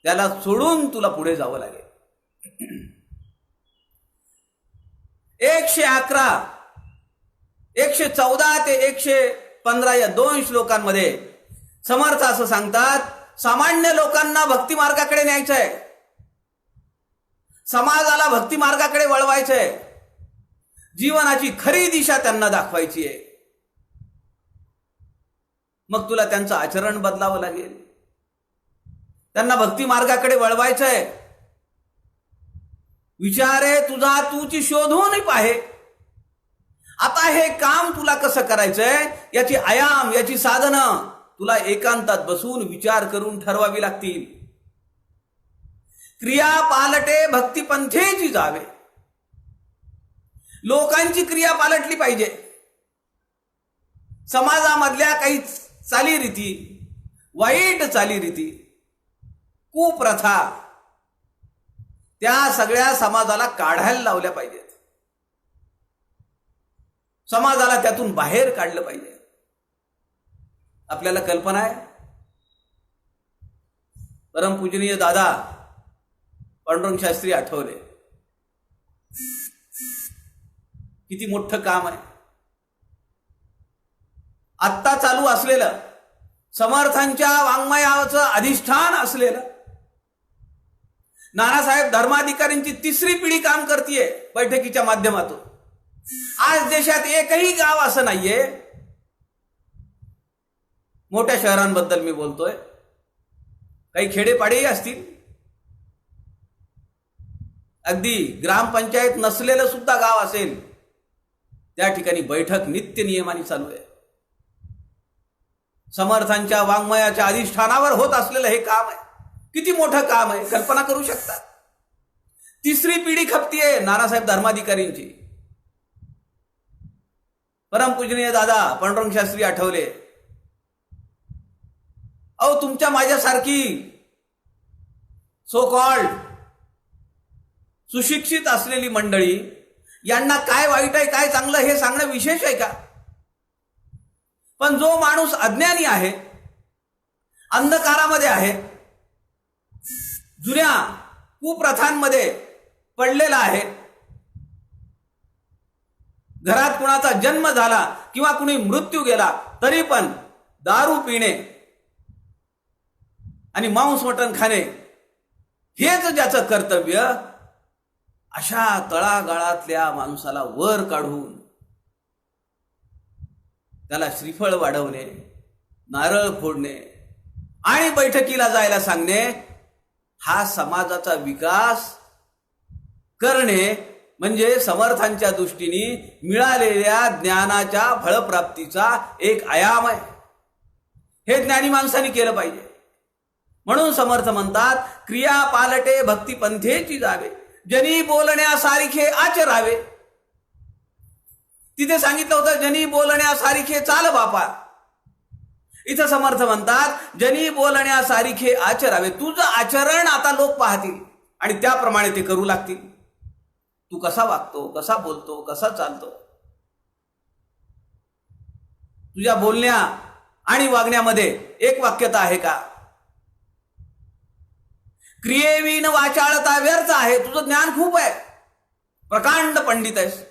त्याला सोडून तुला पुढे जावं लागेल. 111, 114 ते 115 या 2 श्लोकांमध्ये समर्थ असं सांगतात, सामान्य लोकांना भक्ती मार्गाकडे न्यायचंय, समाजाला भक्ती मार्गाकडे वळवायचंय, जीवनाची खरी दिशा त्यांना दाखवायची आहे. मग तुला त्यांचं आचरण बदलावं लागेल, त्यांना भक्ती मार्गाकडे वळवायचंय. विचार आहे तुझा, तूची शोधून पाहे. आता हे काम तुला कसं करायचंय याची आयाम, याची साधनं तुला एकांतात बसून विचार करून ठरवावी लागतील. क्रिया पालटे भक्तिपंथेची जावे. लोकांची क्रिया पालटली पाहिजे. समाजामधल्या काही चालीरीती, वाईट चालीरीती, कुप्रथा त्या सगळ्या समाजाला काढायला लावल्या पाहिजेत. समाजाला त्यातून बाहेर काढलं पाहिजे. आपल्याला कल्पना आहे, परमपूजनीय दादा पांडुरंग शास्त्री आठवले, किती मोठं काम आहे. आत्ता चालू असलेलं समर्थांच्या वाङ्मयाचं अधिष्ठान असलेलं नानासाहेब धर्माधिकारींची 3री पिढी काम करतीये बैठकीच्या माध्यमातून. आज देशात एकही गाव असं नाहीये, मोठ्या शहरांबद्दल मी बोलतोय, काही खेडेपाडेही असतील, अगदी ग्रामपंचायत नसलेलं सुद्धा गाव असेल, त्या ठिकाणी बैठक नित्य नियमाने चालू आहे. समर्थांच्या वाङ्मयाच्या अधिष्ठानावर होत असलेलं हे काम आहे. किती मोठं काम आहे, कल्पना करू शकता. 3री पिढी खपतीये नानासाहेब धर्माधिकारींची. परमपूजनीय दादा पांडुरंग शास्त्री आठवले, अहो तुमच्या माझ्यासारखी सो कॉल्ड सुशिक्षित असलेली मंडळी, यांना काय वाईट आहे काय चांगलं हे सांगणं विशेष आहे का? पण जो माणूस अज्ञानी आहे, अंधकारामध्ये आहे, जुन्या कुप्रथांमध्ये पडलेला आहे, घरात कुणाचा जन्म झाला किंवा कुणी मृत्यू गेला तरी पण दारू पिणे आणि मांस मटण खाणे हेच ज्याचं कर्तव्य, अशा तळागाळातल्या माणसाला वर काढून त्याला श्रीफळ वाढवणे, नारळ फोडणे आणि बैठकीला जायला सांगणे, हा समाजाचा विकास करणे म्हणजे समर्थांच्या दृष्टीने मिळालेल्या ज्ञानाच्या फळप्राप्तीचा एक आयाम आहे. हे ज्ञानी माणसांनी केलं पाहिजे. म्हणून समर्थ म्हणतात, क्रिया पालटे भक्तिपंथेची जावे, जनी बोलण्यासारखे आचरावे. तिथे सांगितलं होतं जनी बोलण्यासारिखे चाल बापा. इथं समर्थ म्हणतात जनी बोलण्यासारिखे आचरावे. तुझं आचरण आता लोक पाहतील आणि त्याप्रमाणे ते करू लागतील. तू कसा वागतो, कसा बोलतो, कसा चालतो. तुझ्या बोलण्या आणि वागण्यामध्ये एक वाक्यता आहे का? क्रियेविन वाचाळता व्यर्थ आहे. तुझं ज्ञान खूप आहे, प्रकांड पंडित आहेस.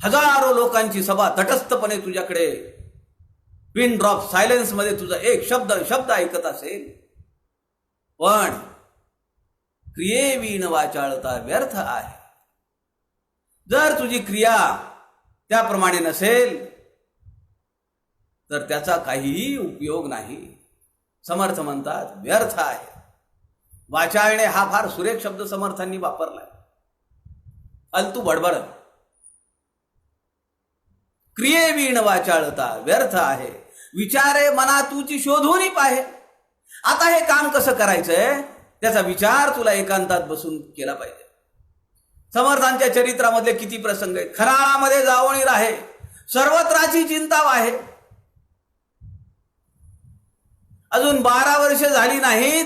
हजारो लोकांची सभा तटस्थपणे तुझ्याकडे पिन ड्रॉप सायलेन्स मध्ये तुझा एक शब्द ऐकत असेल, पण क्रियेविन वाचाळता व्यर्थ आहे. जर तुझी क्रिया त्याप्रमाणे नसेल तर त्याचा काहीही उपयोग नाही. समर्थ म्हणतात व्यर्थ आहे. वाचाळणे हा फार सुरेख शब्द समर्थांनी वापरलाय. अलतू बडबड. क्रियेविण वाचाळता व्यर्थ आहे. विचारे मना तुची शोधूनही पाहे. आता हे काम कसं करायचंय त्याचा विचार तुला एकांतात बसून केला पाहिजे. समर्थांच्या चरित्रामधले किती प्रसंग आहेत. खराळामध्ये जावणी राहे, सर्वत्राची चिंता वाहे. अजून 12 वर्ष झाली नाहीत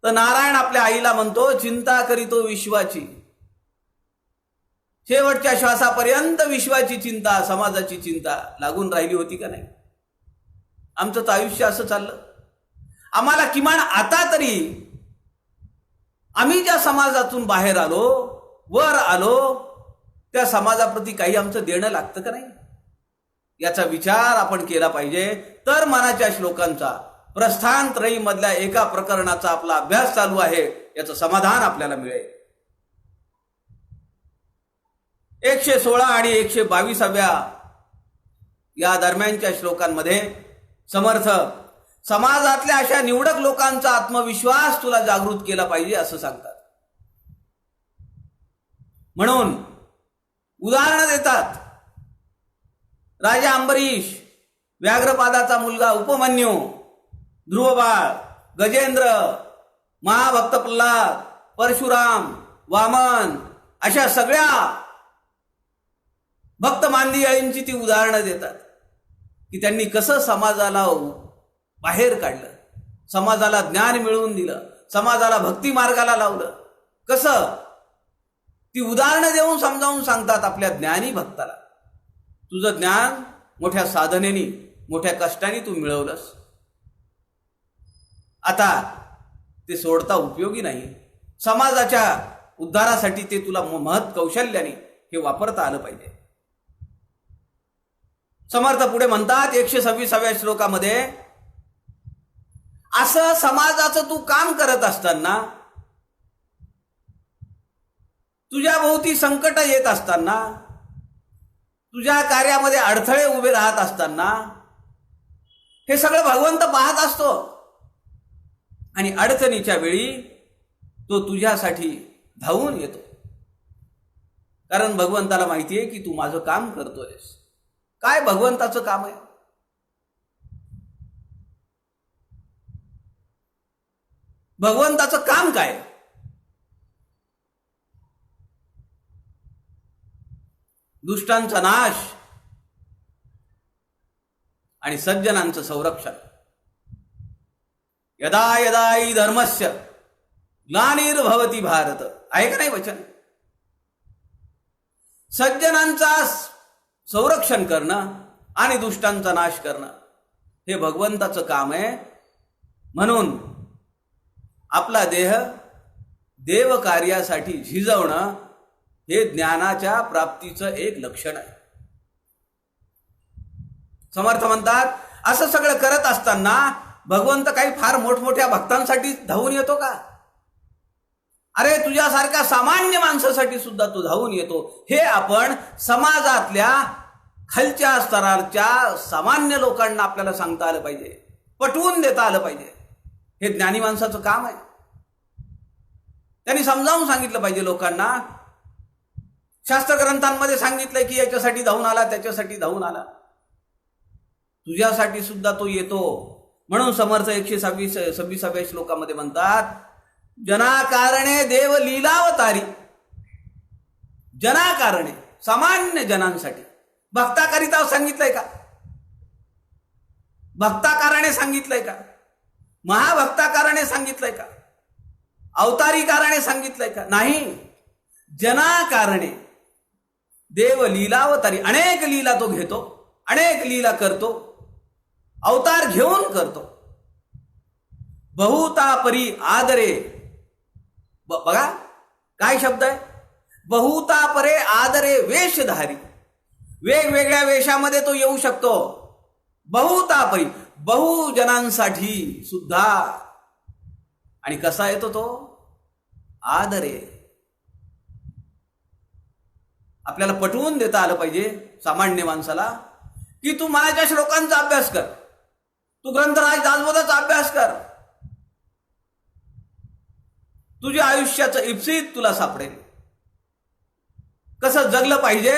तर नारायण आपल्या आईला म्हणतो चिंता करीतो विश्वाची. शेवटच्या श्वासापर्यंत विश्वाची चिंता, समाजाची चिंता लागून राहिली होती का नाही? आमचं तर आयुष्य असं चाललं. आम्हाला किमान आता तरी आम्ही ज्या समाजातून बाहेर आलो, वर आलो, त्या समाजाप्रती काही आमचं देणं लागतं का नाही याचा विचार आपण केला पाहिजे. तर मनाच्या श्लोकांचा प्रस्थान त्रयी मधल्या एका प्रकरणाचा आपला अभ्यास चालू आहे याचं समाधान आपल्याला मिळेल. 116 आणि 122व्या या दरम्यानच्या श्लोकांमध्ये समर्थ समाजातल्या अशा निवडक लोकांचा आत्मविश्वास तुला जागृत केला पाहिजे असं सांगतात. म्हणून उदाहरण देतात. राजा अंबरीश, व्याघ्रपादाचा मुलगा उपमन्यू, ध्रुवबाळ, गजेंद्र, महाभक्त प्रल्हाद, परशुराम, वामन अशा सगळ्या भक्त मांदियाळींची ती उदाहरणं देतात की त्यांनी कसं समाजाला बाहेर काढलं, समाजाला ज्ञान मिळवून दिलं, समाजाला भक्ती मार्गाला लावलं. कसं ती उदाहरणं देऊन समजावून सांगतात आपल्या ज्ञानी भक्ताला. तुझं ज्ञान मोठ्या साधनेनी, मोठ्या कष्टाने तू मिळवलंस. आता ते सोडता उपयोगी नाही. समाजाच्या उद्धारासाठी ते तुला महत् कौशल्याने हे वापरता आलं पाहिजे. समर्थ पुढे म्हणतात 126व्या श्लोकामध्ये, असं समाजाचं तू काम करत असताना, तुझ्या भोवती संकट येत असताना, तुझ्या कार्यामध्ये अडथळे उभे राहत असताना हे सगळं भगवंत पाहत असतो आणि अडचणीच्या वेळी तो तुझ्यासाठी धावून येतो. कारण भगवंताला माहिती आहे की तू माझं काम करतोयस. काय भगवंताचं काम आहे? भगवंताचं काम काय? दुष्टांचा नाश आणि सज्जनांचं संरक्षण. यदा यदा हि धर्मस्य ग्लानिर्भवति भारत, आहे का नाही वचन? सज्जनांचा संरक्षण करणं आणि दुष्टांचा नाश करणं हे भगवंताचं काम आहे. म्हणून आपला देह देव कार्यासाठी झिजवणं हे ज्ञानाच्या प्राप्तीचं एक लक्षण आहे. समर्थ म्हणतात असं सगळं करत असताना भगवंत काही फार मोठमोठ्या भक्तांसाठी धावून येतो का? अरे तुझ्यासारख्या सामान्य माणसासाठी सुद्धा तो धावून येतो. हे आपण समाजातल्या खालच्या स्तराच्या सामान्य लोकांना आपल्याला सांगता आलं पाहिजे, पटवून देता आलं पाहिजे. हे ज्ञानी माणसाचं काम आहे. त्यांनी समजावून सांगितलं पाहिजे लोकांना. शास्त्र ग्रंथांमध्ये सांगितलंय की याच्यासाठी धावून आला, त्याच्यासाठी धावून आला. तुझ्यासाठी सुद्धा तो येतो. म्हणून समर्थ 126व्या श्लोकामध्ये म्हणतात, जना कारणे देव लीलावतारी, जनाकारणे, सामान्य जनांसाठी. भक्ताकरिता सांगितलंय का? भक्ताकारणे सांगितलंय का? महाभक्ताकारणे सांगितलंय का? अवतारी कारणे सांगितलंय का? नाही. जनाकारणे. देव लीलावतारी, अनेक लीला तो घेतो, अनेक लीला करतो, अवतार घेऊन करतो. बहुतापरी आदरे. बघा काय शब्द आहे, बहुतापरे आदरे वेशधारी. वेगवेगळ्या वेशामध्ये तो येऊ शकतो. बहुतापरी, बहुजनांसाठी सुद्धा. आणि कसा येतो तो? आदरे. आपल्याला पटवून देता आलं पाहिजे सामान्य माणसाला की तू मनाच्या श्लोकांचा अभ्यास कर, तू ग्रंथराज दासबोधाचा अभ्यास कर, तुझ्या आयुष्याचं इप्सित तुला सापडेल. कसं जगलं पाहिजे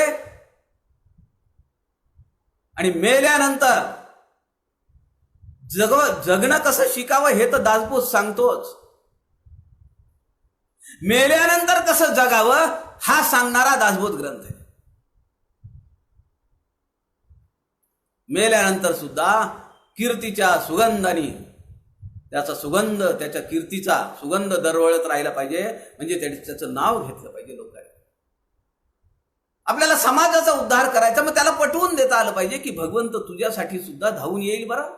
आणि मेल्यानंतर जगणं कसं शिकावं हे तर दासबोध सांगतोच. मेल्यानंतर कसं जगावं हा सांगणारा दासबोध ग्रंथ आहे. मेल्यानंतर सुद्धा कीर्तीच्या सुगंधाने त्याचा सुगंध, त्याच्या कीर्तीचा सुगंध दरवळत राहिला पाहिजे. म्हणजे त्याचं नाव घेतलं पाहिजे लोकांनी. आपल्याला समाजाचा उद्धार करायचा, मग त्याला पटवून देता आलं पाहिजे की भगवंत तुझ्यासाठी सुद्धा धावून येईल. बरं,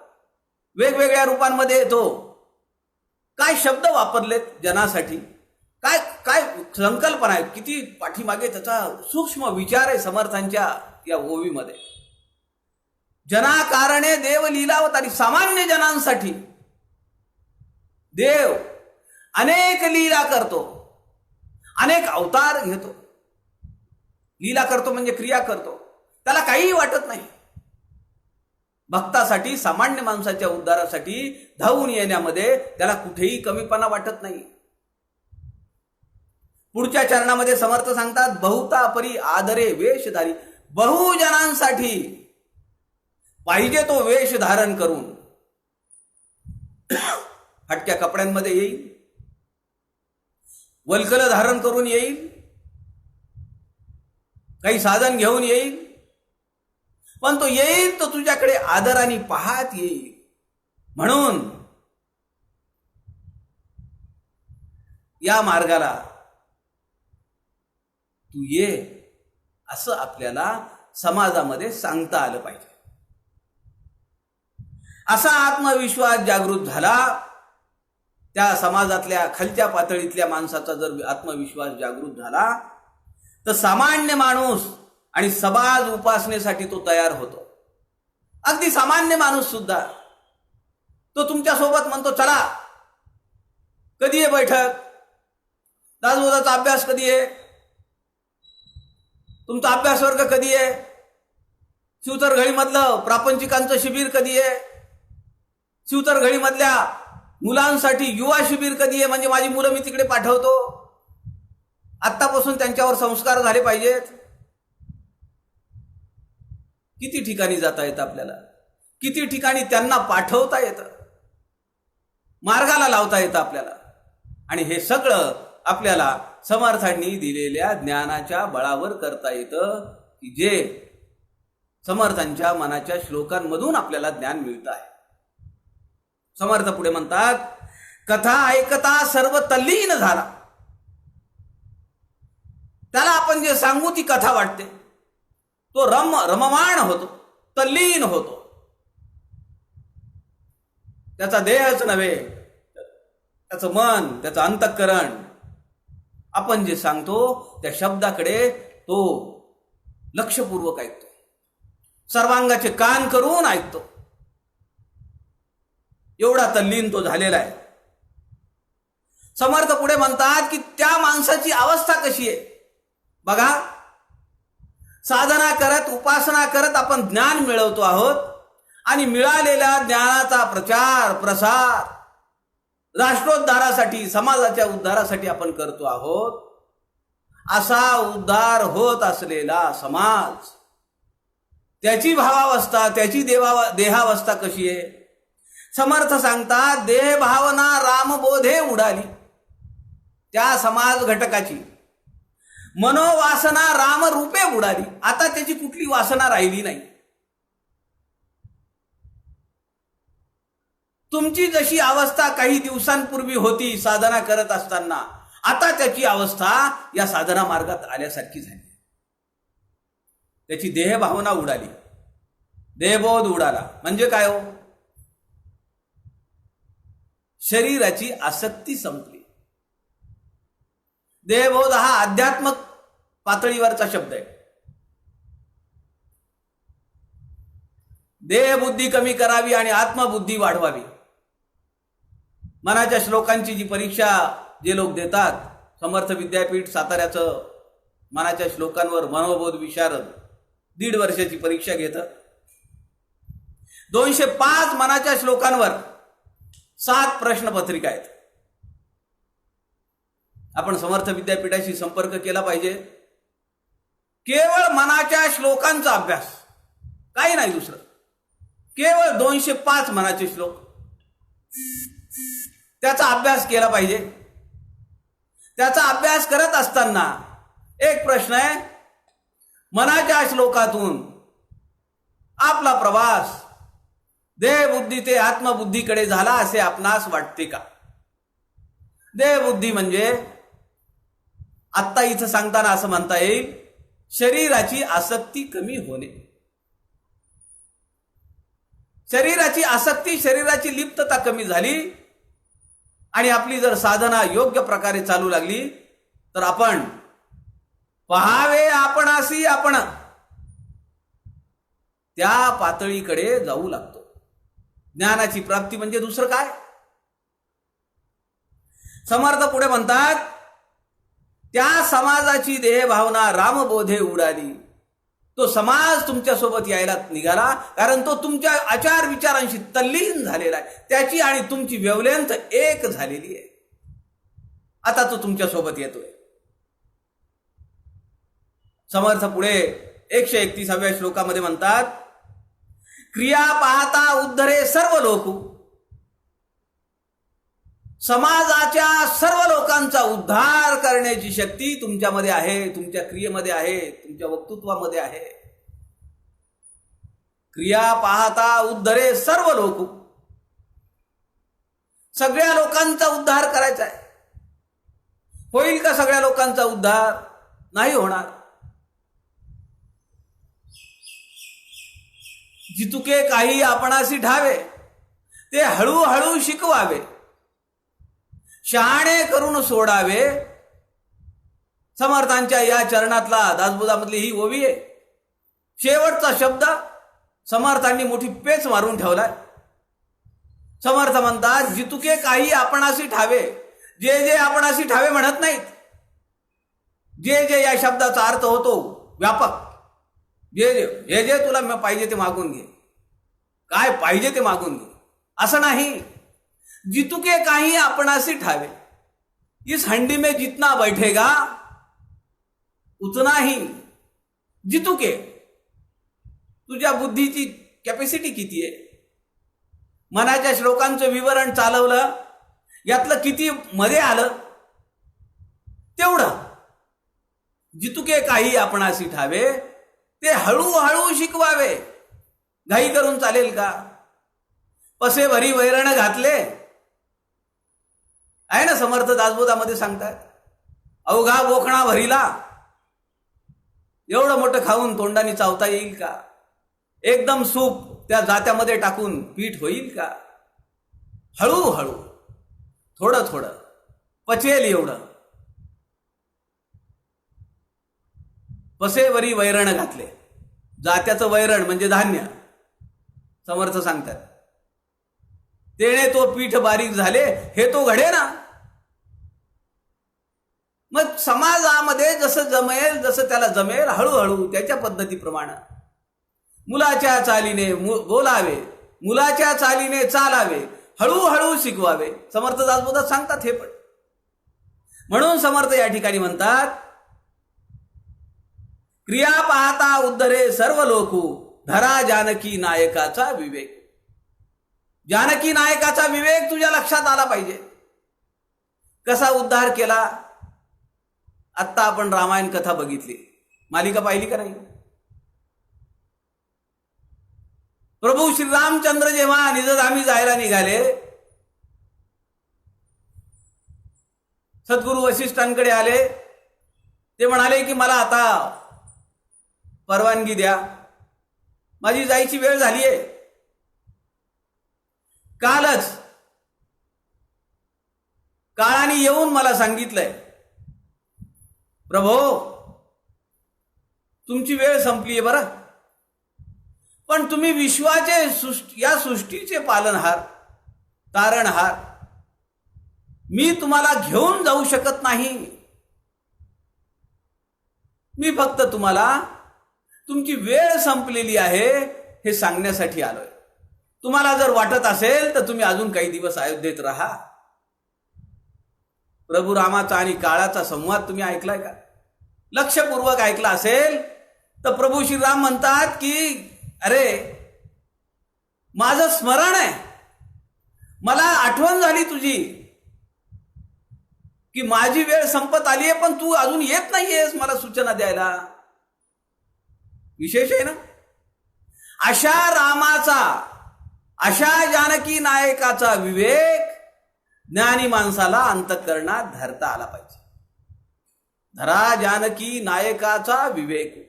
वेगवेगळ्या रूपांमध्ये येतो. काय शब्द वापरलेत जनासाठी, काय काय संकल्पना आहे, किती पाठीमागे त्याचा सूक्ष्म विचार आहे समर्थांच्या या ओवीमध्ये. जनाकारणे देव लीलावतारी. सामान्य जनांसाठी देव अनेक लीला करतो, अनेक अवतार घेतो. लीला करतो म्हणजे क्रिया करतो, त्याला काहीही वाटत नाही. भक्तासाठी, सामान्य माणसाच्या उद्धारासाठी धावून येण्यामध्ये त्याला कुठेही कमीपणा वाटत नाही. पुढच्या चरणामध्ये समर्थ सांगतात, बहुतापरी आदरे वेशधारी. बहुजनांसाठी पाहिजे तो वेश धारण करून हटक्या कपड्यांमध्ये येईल, वल्कल धारण करून येईल, काही साधन घेऊन येईल, पण तो येईल तो तुझ्याकडे आदराने पाहत येईल. म्हणून या मार्गाला तू ये असं आपल्याला समाजामध्ये सांगता आलं पाहिजे. असा आत्मविश्वास जागृत झाला, त्या समाजातल्या खालच्या पातळीतल्या माणसाचा जर आत्मविश्वास जागृत झाला तर सामान्य माणूस आणि समाज उपासनेसाठी तो तयार होतो. अगदी सामान्य माणूस सुद्धा तो तुमच्या सोबत म्हणतो, चला कधी आहे बैठक, दासबोधाचा अभ्यास कधी आहे, तुमचा अभ्यास वर्ग कधी आहे, शिवतरघळीमधलं प्रापंचिकांचं शिबिर कधी आहे, शिवतरघळीमधल्या मुलांसाठी युवा शिबिर कधी आहे, म्हणजे माझी मुलं मी तिकडे पाठवतो, आत्तापासून त्यांच्यावर संस्कार झाले पाहिजेत. किती ठिकाणी जाता येतं आपल्याला, किती ठिकाणी त्यांना पाठवता येतं, मार्गाला लावता येतं आपल्याला. आणि हे सगळं आपल्याला समर्थांनी दिलेल्या ज्ञानाच्या बळावर करता येतं, की जे समर्थांच्या मनाच्या श्लोकांमधून आपल्याला ज्ञान मिळतं आहे. समर्थ पुढे म्हणतात, कथा ऐकता सर्व तल्लीन झाला. त्याला आपण जे सांगू ती कथा वाटते, तो रममाण होतो, तल्लीन होतो. त्याचा देहच नव्हे, त्याचं मन, त्याचं अंतःकरण आपण जे सांगतो त्या शब्दाकडे तो लक्षपूर्वक ऐकतो, सर्वांगाचे कान करून ऐकतो. एवढा तल्लीन तो झालेला आहे. समर्थ पुढे म्हणतात की त्या माणसाची अवस्था कशी आहे बघा. साधना करत, उपासना करत आपण ज्ञान मिळवतो आहोत आणि मिळालेल्या ज्ञानाचा प्रचार प्रसार राष्ट्रोद्धारासाठी, समाजाच्या उद्धारासाठी आपण करतो आहोत. असा उद्धार होत असलेला समाज, त्याची भावावस्था, त्याची देहावस्था कशी आहे. समर्थ सांगतात, देह भावना रामबोधे उडाली. त्या समाज घटकाची मनोवासना राम रूपे बुडाली. आता त्याची कुठली वासना राहिली नाही. तुमची जशी अवस्था काही दिवसांपूर्वी होती साधना करत असताना, आता त्याची अवस्था या साधना मार्गात आल्यासारखी झाली. त्याची देहभावना उडाली, देहबोध उडाला. म्हणजे काय हो? शरीराची आसक्ती संपली. देहबोध हा आध्यात्मक पातळीवरचा शब्द आहे. देहबुद्धी कमी करावी आणि आत्मबुद्धी वाढवावी. मनाच्या श्लोकांची जी परीक्षा जे लोक देतात, समर्थ विद्यापीठ साताऱ्याचं मनाच्या श्लोकांवर मनोबोध विशारद 1.5 वर्षाची परीक्षा घेतं. 205 मनाच्या श्लोकांवर 7 प्रश्नपत्रिका आहेत. आपण समर्थ विद्यापीठाशी संपर्क केला पाहिजे. केवळ मनाच्या श्लोकांचा अभ्यास, काही नाही दुसरं. केवळ 205 मनाचे श्लोक, त्याचा अभ्यास केला पाहिजे. त्याचा अभ्यास करत असताना एक प्रश्न आहे, मनाच्या श्लोकातून आपला प्रवास देहबुद्धी ते आत्मबुद्धीकडे झाला असे आपणास वाटते का? देहबुद्धी म्हणजे आत्ता इथं सांगताना असं म्हणता येईल, शरीराची आसक्ती कमी होणे. शरीराची आसक्ती, शरीराची लिप्तता कमी झाली आणि आपली जर साधना योग्य प्रकारे चालू लागली तर आपण पहावे आपणासी आपण त्या पातळीकडे जाऊ लागतो. ज्ञानाची प्राप्ती म्हणजे दुसरं काय? समर्थ पुढे म्हणतात, त्या समाजाची देहभावना रामबोधे उडाली. तो समाज तुमच्यासोबत यायला निघाला, कारण तो तुमच्या आचार विचारांशी तल्लीन झालेला आहे. त्याची आणि तुमची वेवलेंथ एक झालेली आहे. आता तो तुमच्यासोबत येतोय. समर्थ पुढे 131व्या श्लोकामध्ये म्हणतात, क्रिया पाहता उद्धरे सर्व लोक. समाजाच्या सर्व लोकांचा उद्धार करण्याची शक्ती तुमच्यामध्ये आहे, तुमच्या क्रियेमध्ये आहे, तुमच्या वक्तृत्वामध्ये आहे. क्रिया पाहता उद्धरे सर्व लोक. सगळ्या लोकांचा उद्धार करायचा आहे. होईल का सगळ्या लोकांचा उद्धार? नाही होणार. जितुके काही आपणासी ठावे ते हळूहळू शिकवावे. शहाणे करून सोडावे. समर्थांच्या या चरणातला दासबोधामधली ही ओवी आहे. शेवटचा शब्द समर्थांनी मोठी पेच मारून ठेवलाय. समर्थ म्हणतात, जितुके काही आपणासी ठावे. जे जे आपणासी ठावे म्हणत नाहीत. जे जे या शब्दाचा अर्थ होतो व्यापक. जे जे तुला पाहिजे ते मागून घे, काय पाहिजे ते मागून घे, असं नाही. जितुके काही आपणासी ठावे. इस हंडी में जितना बैठेगा उतना ही. जितुके, तुझ्या बुद्धीची कॅपॅसिटी किती आहे? मनाच्या श्लोकांचं विवरण चालवलं, यातलं किती मध्ये आलं तेवढं. जितुके काही आपणासी ठावे ते हळूहळू शिकवावे. घाई करून चालेल का? पसे भरी वैरण घातले आहे ना, समर्थ दासबोधामध्ये सांगतात. अवघा बोखणा भरीला. एवढं मोठं खाऊन तोंडाने चावता येईल का? एकदम सूप त्या जात्यामध्ये टाकून पीठ होईल का? हळूहळू, थोडं थोडं पचेल एवढं. पसेवरी वैरण घातले. जात्याचं वैरण म्हणजे धान्य. समर्थ सांगतात, तेने तो पीठ बारीक झाले, हे तो घडे ना. मग समाजामध्ये जसं जमेल, जसं त्याला जमेल, हळूहळू त्याच्या पद्धतीप्रमाणे मुलाच्या चालीने बोलावे, मुलाच्या चालीने चालावे, हळूहळू शिकवावे. समर्थ दासबोधात सांगतात हे पण. म्हणून समर्थ या ठिकाणी म्हणतात, क्रिया पाहता उद्धरे सर्व लोकू, धरा जानकी नायकाचा विवेक. जानकी नायकाचा विवेक तुझ्या लक्षात आला पाहिजे. कसा उद्धार केला? आत्ता आपण रामायण कथा बघितली, मालिका पाहिली का नाही? प्रभू श्रीरामचंद्र जेव्हा निजधामी जायला निघाले, सद्गुरू वशिष्ठांकडे आले. ते म्हणाले की मला आता परवानगी द्या, माझी जायची वेळ झालीये. कालच काळाने येऊन मला सांगितलंय, प्रभो तुमची वेळ संपलीये बरं, पण तुम्ही विश्वाचे या सृष्टीचे पालनहार, तारणहार, मी तुम्हाला घेऊन जाऊ शकत नाही. मी फक्त तुम्हाला तुमची वेळ संपलेली आहे हे सांगण्यासाठी आलोय. तुम्हाला जर वाटत असेल तर तुम्ही अजून काही दिवस अयोध्येत राहा. प्रभू रामाचा आणि काळाचा संवाद तुम्ही ऐकलाय का? लक्षपूर्वक ऐकला असेल तर प्रभू श्रीराम म्हणतात की अरे माझं स्मरण आहे, मला आठवण झाली तुझी की माझी वेळ संपत आली आहे, पण तू अजून येत नाहीयेस मला सूचना द्यायला. विशेष आहे ना? अशा रामाचा, अशा जानकी नायकाचा विवेक ज्ञानी माणसाला अंतःकरणात धरता आला पाहिजे. धरा जानकी नायकाचा विवेक,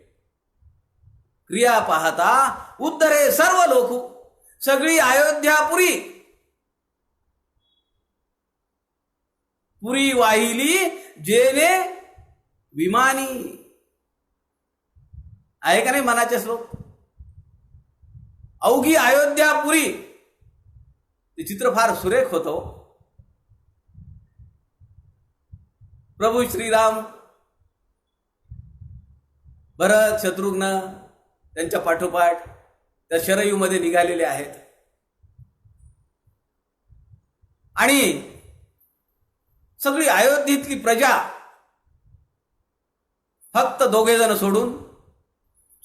क्रिया पाहता उद्धरे सर्व लोकू, सगळी अयोध्यापुरी, पुरी वाहिली जेने विमानी. आहे का नाही मनाचे श्लोक? अवघी अयोध्यापुरी. ते चित्र फार सुरेख होतो. प्रभू श्रीराम भरत शत्रुघ्न त्यांच्या पाठोपाठ त्या शरयूमध्ये निघालेले आहेत. आणि सगळी अयोध्येतली प्रजा फक्त दोघे जण सोडून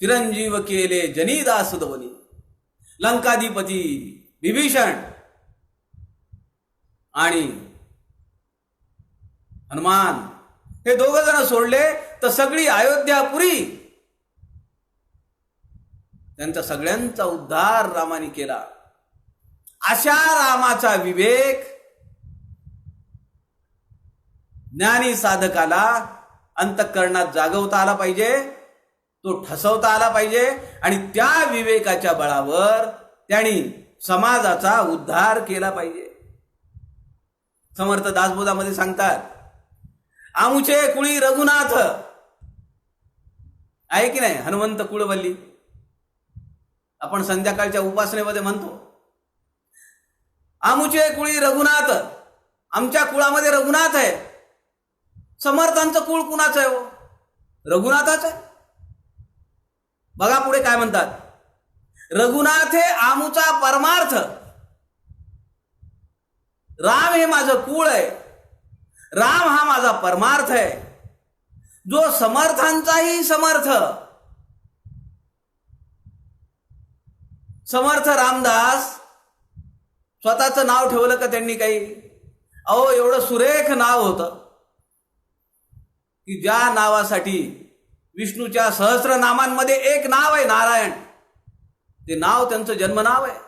चिरंजीव केले जनीदास दवनी, लंकाधिपती विभीषण आणि हनुमान, हे दोघं जण सोडले तर सगळी अयोध्यापुरी, त्यांचा सगळ्यांचा उद्धार रामाने केला. अशा रामाचा विवेक ज्ञानी साधकाला अंतःकरणात जागवता आला पाहिजे, तो ठसवता आला पाहिजे, आणि त्या विवेकाच्या बळावर त्यांनी समाजाचा उद्धार केला पाहिजे. समर्थ दासबोधामध्ये सांगतात, आमुचे कुळी रघुनाथ, आहे की नाही? हनुमंत कुळवल्ली आपण संध्याकाळच्या उपासनेमध्ये म्हणतो. आमुचे कुळी रघुनाथ, आमच्या कुळामध्ये रघुनाथ आहे. समर्थांचं कुळ कुणाचं आहे? हो, रघुनाथाचं आहे. बघा पुढे काय म्हणतात, रघुनाथ हे आमुचा परमार्थ. राम हे माझं कुळ आहे, राम हा माझा परमार्थ आहे. जो समर्थांचाही समर्थ, समर्थ रामदास स्वतःचं नाव ठेवलं का त्यांनी काही? अहो एवढं सुरेख नाव होतं की ज्या नावासाठी विष्णूच्या सहस्रनामांमध्ये एक नाव आहे नारायण, ते नाव त्यांचं जन्मनाव आहे.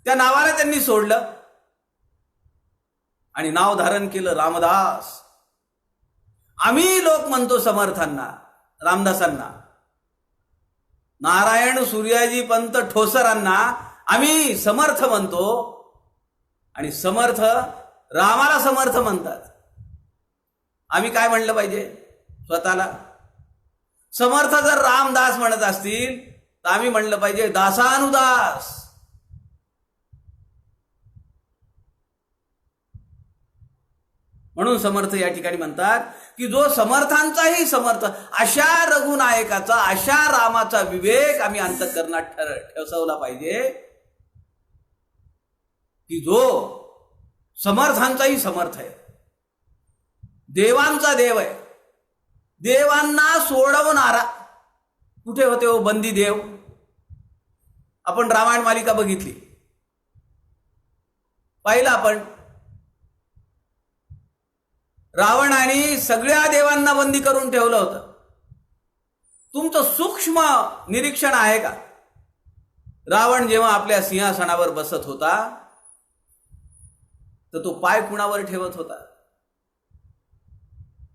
त्या नावाला त्यांनी सोडलं आणि नाव धारण केलं रामदास. आम्ही लोक म्हणतो समर्थांना, रामदासांना, नारायण सूर्याजी पंत ठोसरांना आम्ही समर्थ म्हणतो, आणि समर्थ रामाला समर्थ म्हणतात. आम्ही काय म्हणलं पाहिजे स्वतःला? समर्थ जर रामदास म्हणत असतील तर आम्ही म्हणलं पाहिजे दासानुदास. म्हणून समर्थ या ठिकाणी म्हणतात की जो समर्थांचाही समर्थ, अशा रघुनायकाचा, अशा रामाचा विवेक आम्ही अंतःकरणात ठसवला पाहिजे की जो समर्थांचाही समर्थ आहे, देवांचा देव आहे, देवांना सोडवणारा. कुठे होते हो बंदी देव? आपण रामायण मालिका बघितली, पाहिलं आपण. रावणाने सगळ्या देवांना बंदी करून ठेवलं होतं. तुमचं सूक्ष्म निरीक्षण आहे का? रावण जेव्हा आपल्या सिंहासनावर बसत होता तर तो पाय कुणावर ठेवत होता?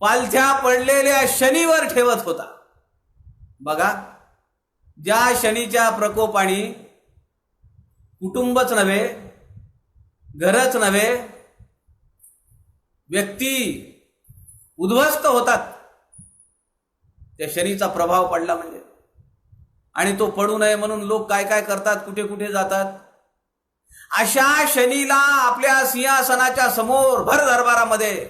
पालथ्या पडलेल्या शनीवर ठेवत होता. बघा, ज्या शनीच्या प्रकोपाने कुटुंबच नव्हे, घरच नव्हे, व्यक्ती उद्ध्वस्त होतात, त्या शनीचा प्रभाव पडला म्हणजे. आणि तो पडू नये म्हणून लोक काय काय करतात, कुठे कुठे जातात. अशा शनीला आपल्या सिंहासनाच्या समोर भर दरबारामध्ये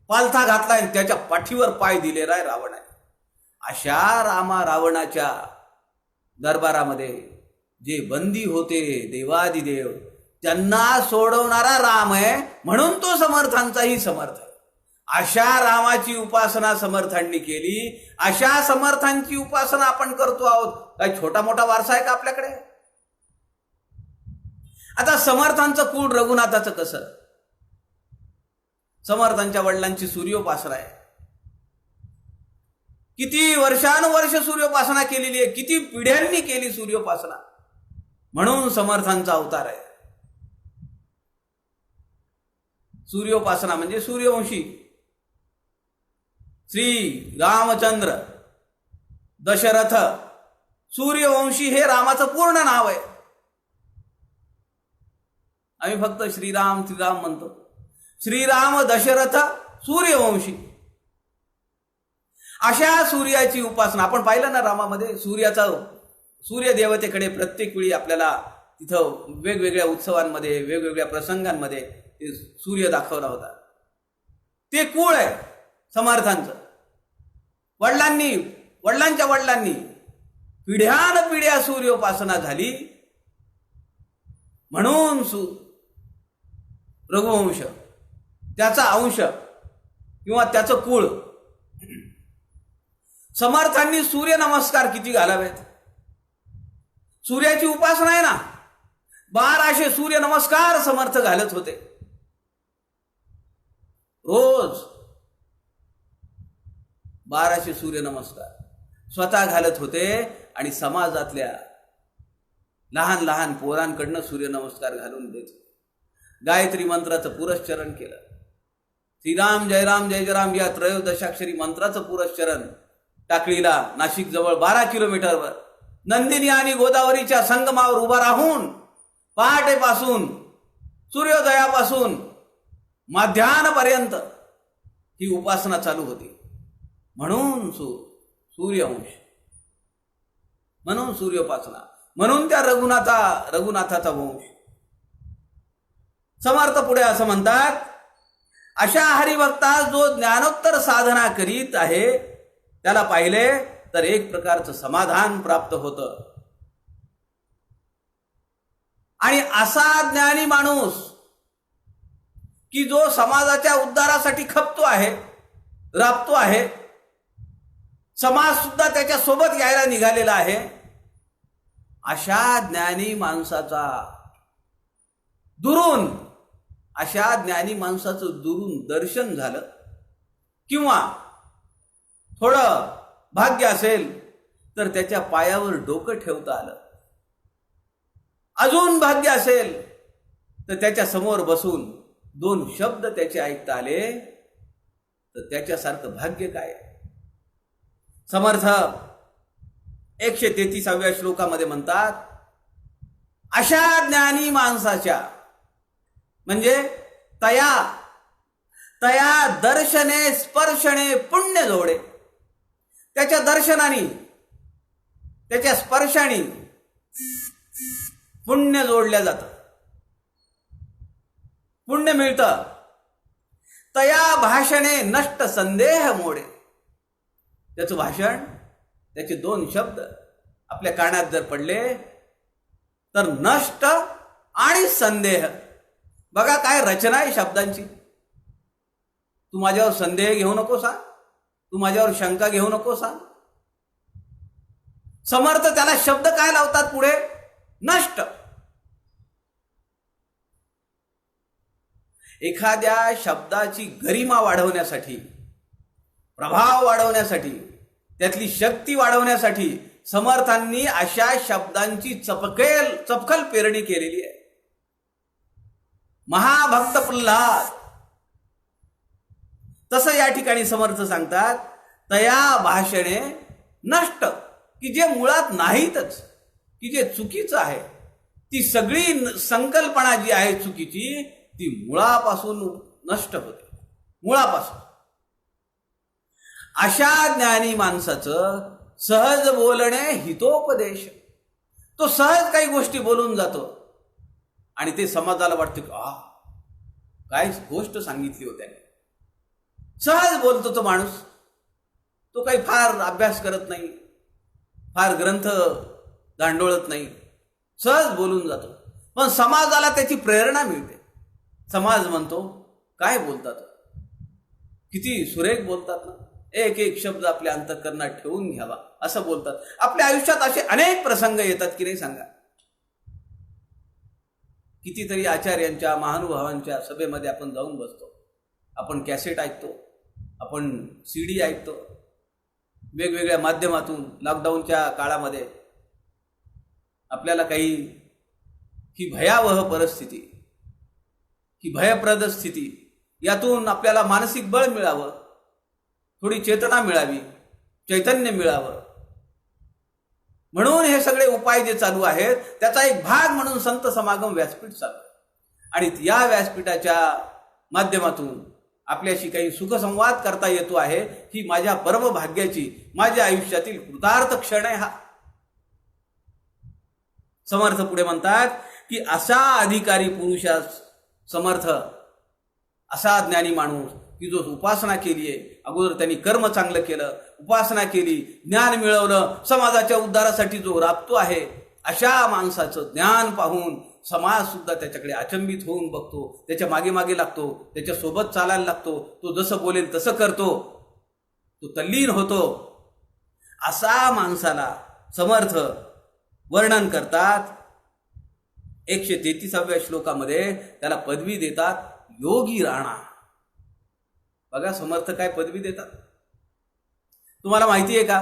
पालथा घातलाय, त्याच्या पाठीवर पाय दिलेला आहे रावण आहे. अशा रावणाच्या दरबारामध्ये जे बंदी होते देवादिदेव, त्यांना सोडवणारा राम आहे, म्हणून तो समर्थांचाही समर्थ आहे. अशा रामाची उपासना समर्थांनी केली. अशा समर्थांची उपासना आपण करतो आहोत. काय छोटा मोठा वारसा आहे का आपल्याकडे? आता समर्थांचं कुळ रघुनाथाचं कसं? समर्थांच्या वडिलांची सूर्योपासना आहे. किती वर्षानुवर्ष सूर्योपासना केलेली आहे, किती पिढ्यांनी केली सूर्योपासना, म्हणून समर्थांचा अवतार आहे. सूर्योपासना म्हणजे सूर्यवंशी श्री रामचंद्र दशरथ सूर्यवंशी हे रामाचं पूर्ण नाव आहे. आम्ही फक्त श्रीराम श्रीराम म्हणतो. श्रीराम दशरथ सूर्यवंशी. अशा सूर्याची उपासना आपण पाहिलं ना रामामध्ये. सूर्य देवतेकडे प्रत्येक वेळी आपल्याला तिथं वेगवेगळ्या उत्सवांमध्ये वेगवेगळ्या प्रसंगांमध्ये ते सूर्य दाखवला होता. ते कुळ आहे समर्थांचं. वडिलांच्या वडिलांनी पिढ्यानपिढ्या सूर्योपासना झाली, म्हणून रघुवंश, त्याचा अंश किंवा त्याचं कुळ. समर्थांनी सूर्य नमस्कार किती घालावेत? सूर्याची उपासना आहे ना, 1200 सूर्य नमस्कार समर्थ घालत होते रोज. 1200 सूर्य नमस्कार स्वतः घालत होते आणि समाजातल्या लहान लहान पोरांकडनं सूर्य नमस्कार घालून देत. गायत्री मंत्राचं पुरश्चरण केलं. श्रीराम जय राम जय जय राम या त्रयोदशाक्षरी मंत्राचं पुरश्चरण टाकळीला नाशिक जवळ 12 किलोमीटरवर नंदिनी आणि गोदावरीच्या संगमावर उभा राहून पहाटेपासून सूर्योदयापासून माध्यान्हपर्यंत ही उपासना चालू होती. म्हणून सूर्यवंश, म्हणून सूर्योपासना, म्हणून त्या रघुनाथाचा वंश. समर्थ पुढे असं म्हणतात, अशा हरिभक्तास जो ज्ञानोत्तर साधना करीत आहे त्याला पाहिले तर एक प्रकारचं समाधान प्राप्त होतं. आणि असा ज्ञानी माणूस की जो समाजाच्या उद्धारासाठी खपतो आहे, राबतो आहे, समाज सुद्धा त्याच्या सोबत यायला निघालेला आहे, अशा ज्ञानी माणसाचा दुरून दर्शन झालं किंवा थोडं भाग्य असेल तर त्याच्या पायावर डोकं ठेवता आलं, अजून भाग्य असेल तर त्याच्या समोर बसून 2 शब्द त्याचे ऐकता आले तर त्याच्यासारखं भाग्य काय? समर्थ 133व्या श्लोकामध्ये म्हणतात, अशा ज्ञानी माणसाच्या म्हणजे तया दर्शने स्पर्शने पुण्य जोडे. त्याच्या दर्शनाने त्याच्या स्पर्शाने पुण्य जोडल्या जातं, पुण्य मिळतं. तया भाषणे नष्ट संदेह मोडे. त्याचं भाषण, त्याचे 2 शब्द आपल्या कानात जर पडले तर नष्ट आणि संदेह. बघा काय रचना आहे शब्दांची. तू माझ्यावर संदेह घेऊ नको सांग, तू माझ्यावर शंका घेऊ नको सांग. समर्थ त्याला शब्द काय लावतात पुढे? नष्ट. एखाद्या शब्दाची गरिमा वाढवण्यासाठी, प्रभाव वाढवण्यासाठी, त्यातली शक्ती वाढवण्यासाठी समर्थांनी अशा शब्दांची चपखल पेरणी केलेली आहे. महाभक्त प्रल्हाद, तसं या ठिकाणी समर्थ सांगतात, तया भाषणे नष्ट, की जे मुळात नाहीतच, की जे चुकीचं आहे, ती सगळी संकल्पना जी आहे चुकीची, ती मुळापासून नष्ट होते, मुळापासून. अशा ज्ञानी माणसाचं सहज बोलणे हितोपदेश. तो सहज काही गोष्टी बोलून जातो आणि ते समाजाला वाटतं की काय गोष्ट सांगितली होती. सहज बोलतो तो माणूस. तो काही फार अभ्यास करत नाही, फार ग्रंथ दांडोळत नाही, सहज बोलून जातो. पण समाजाला त्याची प्रेरणा मिळते. समाज म्हणतो काय बोलतात, किती सुरेख बोलतात ना, एक एक शब्द आपल्या अंतःकरणात ठेवून घ्यावा असं बोलतात. आपल्या आयुष्यात असे अनेक प्रसंग येतात की नाही सांगा. कितीतरी आचार्यांच्या, महानुभावांच्या सभेमध्ये आपण जाऊन बसतो, आपण कॅसेट ऐकतो, आपण CD ऐकतो, वेगवेगळ्या माध्यमातून. लॉकडाऊनच्या काळामध्ये आपल्याला काही ही भयावह परिस्थिती, ही भयप्रद स्थिती, यातून आपल्याला मानसिक बळ मिळावं, थोडी चेतना मिळावी, चैतन्य मिळावं, म्हणून हे सगळे उपाय जे चालू आहेत त्याचा एक भाग म्हणून संत समागम व्यासपीठ चालू आहे. आणि या व्यासपीठाच्या माध्यमातून आपल्याशी काही सुखसंवाद करता येतो आहे, ही माझ्या परम भाग्याची, माझ्या आयुष्यातील कृतार्थ क्षण आहे हा. समर्थ पुढे म्हणतात की असा अधिकारी पुरुषास समर्थ, असा ज्ञानी माणूस की जो उपासना केली आहे, अगोदर त्यांनी कर्म चांगलं केलं, उपासना केली, ज्ञान मिळवलं, समाजाच्या उद्धारासाठी जो राबतो आहे, अशा माणसाचं ज्ञान पाहून समाज सुद्धा त्याच्याकडे अचंबित होऊन बघतो, त्याच्या मागे मागे लागतो, त्याच्या सोबत चालायला लागतो, तो जसं बोलेल तसं करतो, तो तल्लीन होतो. असा माणसाला समर्थ वर्णन करतात. 133व्या श्लोकामध्ये त्याला पदवी देतात योगी राणा. बघा समर्थ काय पदवी देतात. तुम्हाला माहिती आहे का,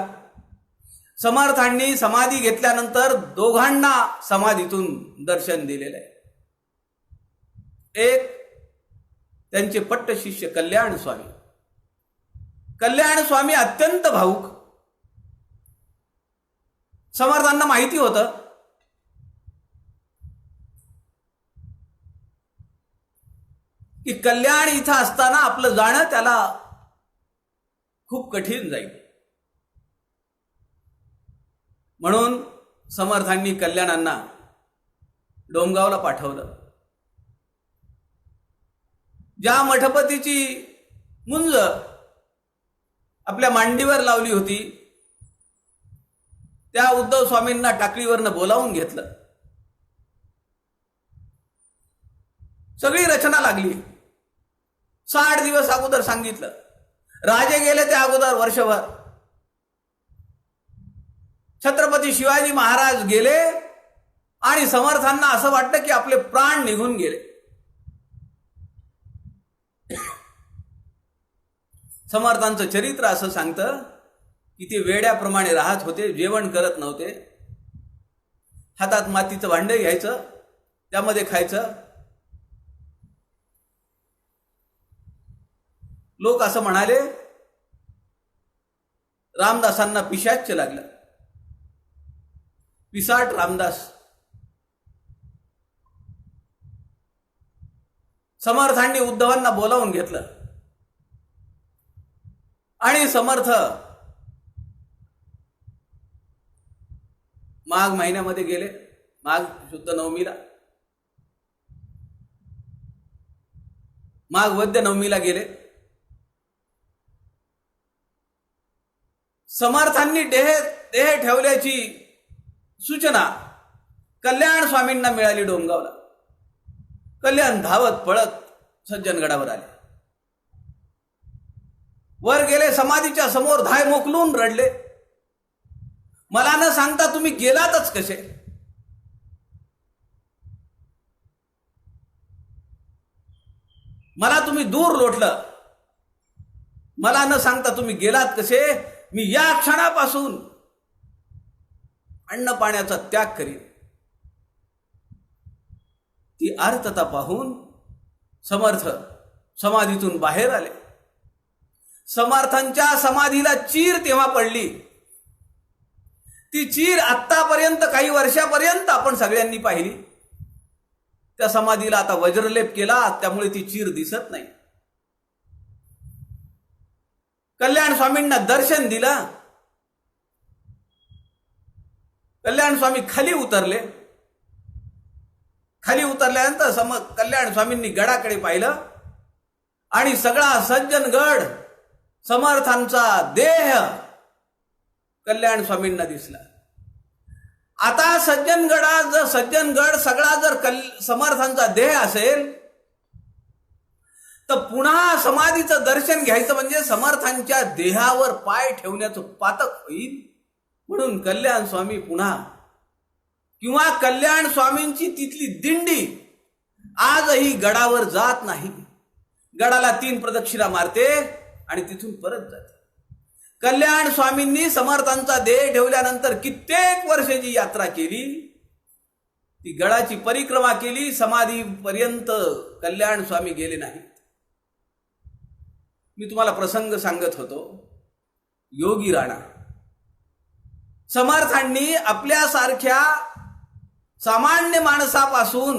समर्थांनी समाधी घेतल्यानंतर दोघांना समाधीतून दर्शन दिलेलं आहे. एक त्यांचे पट्ट शिष्य कल्याण स्वामी. कल्याण स्वामी अत्यंत भावुक. समर्थांना माहिती होतं की कल्याण इथं असताना आपलं जाणं त्याला खूप कठीण जाईल. म्हणून समर्थांनी कल्याणांना डोमगावला पाठवलं. ज्या मठपतीची मुंज आपल्या मांडीवर लावली होती, त्या उद्धव स्वामींना टाकळीवरनं बोलावून घेतलं. सगळी रचना लागली. 60 दिवस अगोदर सांगितलं. राजे गेले त्या अगोदर वर्षभर. छत्रपती शिवाजी महाराज गेले आणि समर्थांना असं वाटतं की आपले प्राण निघून गेले. समर्थांचं चरित्र असं सांगतं की ते वेड्याप्रमाणे राहत होते, जेवण करत नव्हते, हातात मातीचं भांडं घ्यायचं, त्यामध्ये खायचं. लोक असं म्हणाले रामदासांना पिशाच्य लागलं. पिसाट रामदास. समर्थांनी उद्धवांना बोलावून घेतलं आणि समर्थ माघ महिन्यामध्ये गेले. माघ शुद्ध नवमीला, माघ वद्य नवमीला गेले. समर्थांनी देह ठेवल्याची सूचना कल्याण स्वामींना मिळाली डोंगावला. कल्याण धावत पळत सज्जनगडावर आले. वर गेले, समाधीच्या समोर धाय मोकलून रडले. मला न सांगता तुम्ही गेलातच कसे? मला तुम्ही दूर लोटलं, मला न सांगता तुम्ही गेलात कसे. मी या क्षणापासून अन्न पाण्याचा त्याग करीन. ती आर्तता पाहून समर्थ समाधीतून बाहेर आले. समर्थांच्या समाधीला चीर तेव्हा पडली. ती चीर आत्तापर्यंत काही वर्षापर्यंत आपण सगळ्यांनी पाहिली. त्या समाधीला आता वज्रलेप केला, त्यामुळे ती चीर दिसत नाही. कल्याण स्वामींना दर्शन दिलं. कल्याण स्वामी खाली उतरले. खाली उतरल्यानंतर कल्याण स्वामींनी गडाकडे पाहिलं आणि सगळा सज्जनगड समर्थांचा देह कल्याण स्वामींना दिसला. आता सज्जनगड सगळा जर समर्थांचा देह असेल तर पुन्हा समाधीचं दर्शन घ्यायचं म्हणजे समर्थांच्या देहावर पाय ठेवण्याचं पातक होईल. म्हणून कल्याण स्वामी पुन्हा किंवा कल्याण स्वामींची तिथली दिंडी आजही गडावर जात नाही. गडाला 3 प्रदक्षिणा मारते आणि तिथून परत जाते. कल्याण स्वामींनी समर्थांचा देह ठेवल्यानंतर कित्येक वर्षाची यात्रा केली. ती गडाची परिक्रमा केली. समाधीपर्यंत कल्याण स्वामी गेले नाहीत. मी तुम्हाला प्रसंग सांगत होतो. योगी राणा समर्थांनी आपल्यासारख्या सामान्य माणसापासून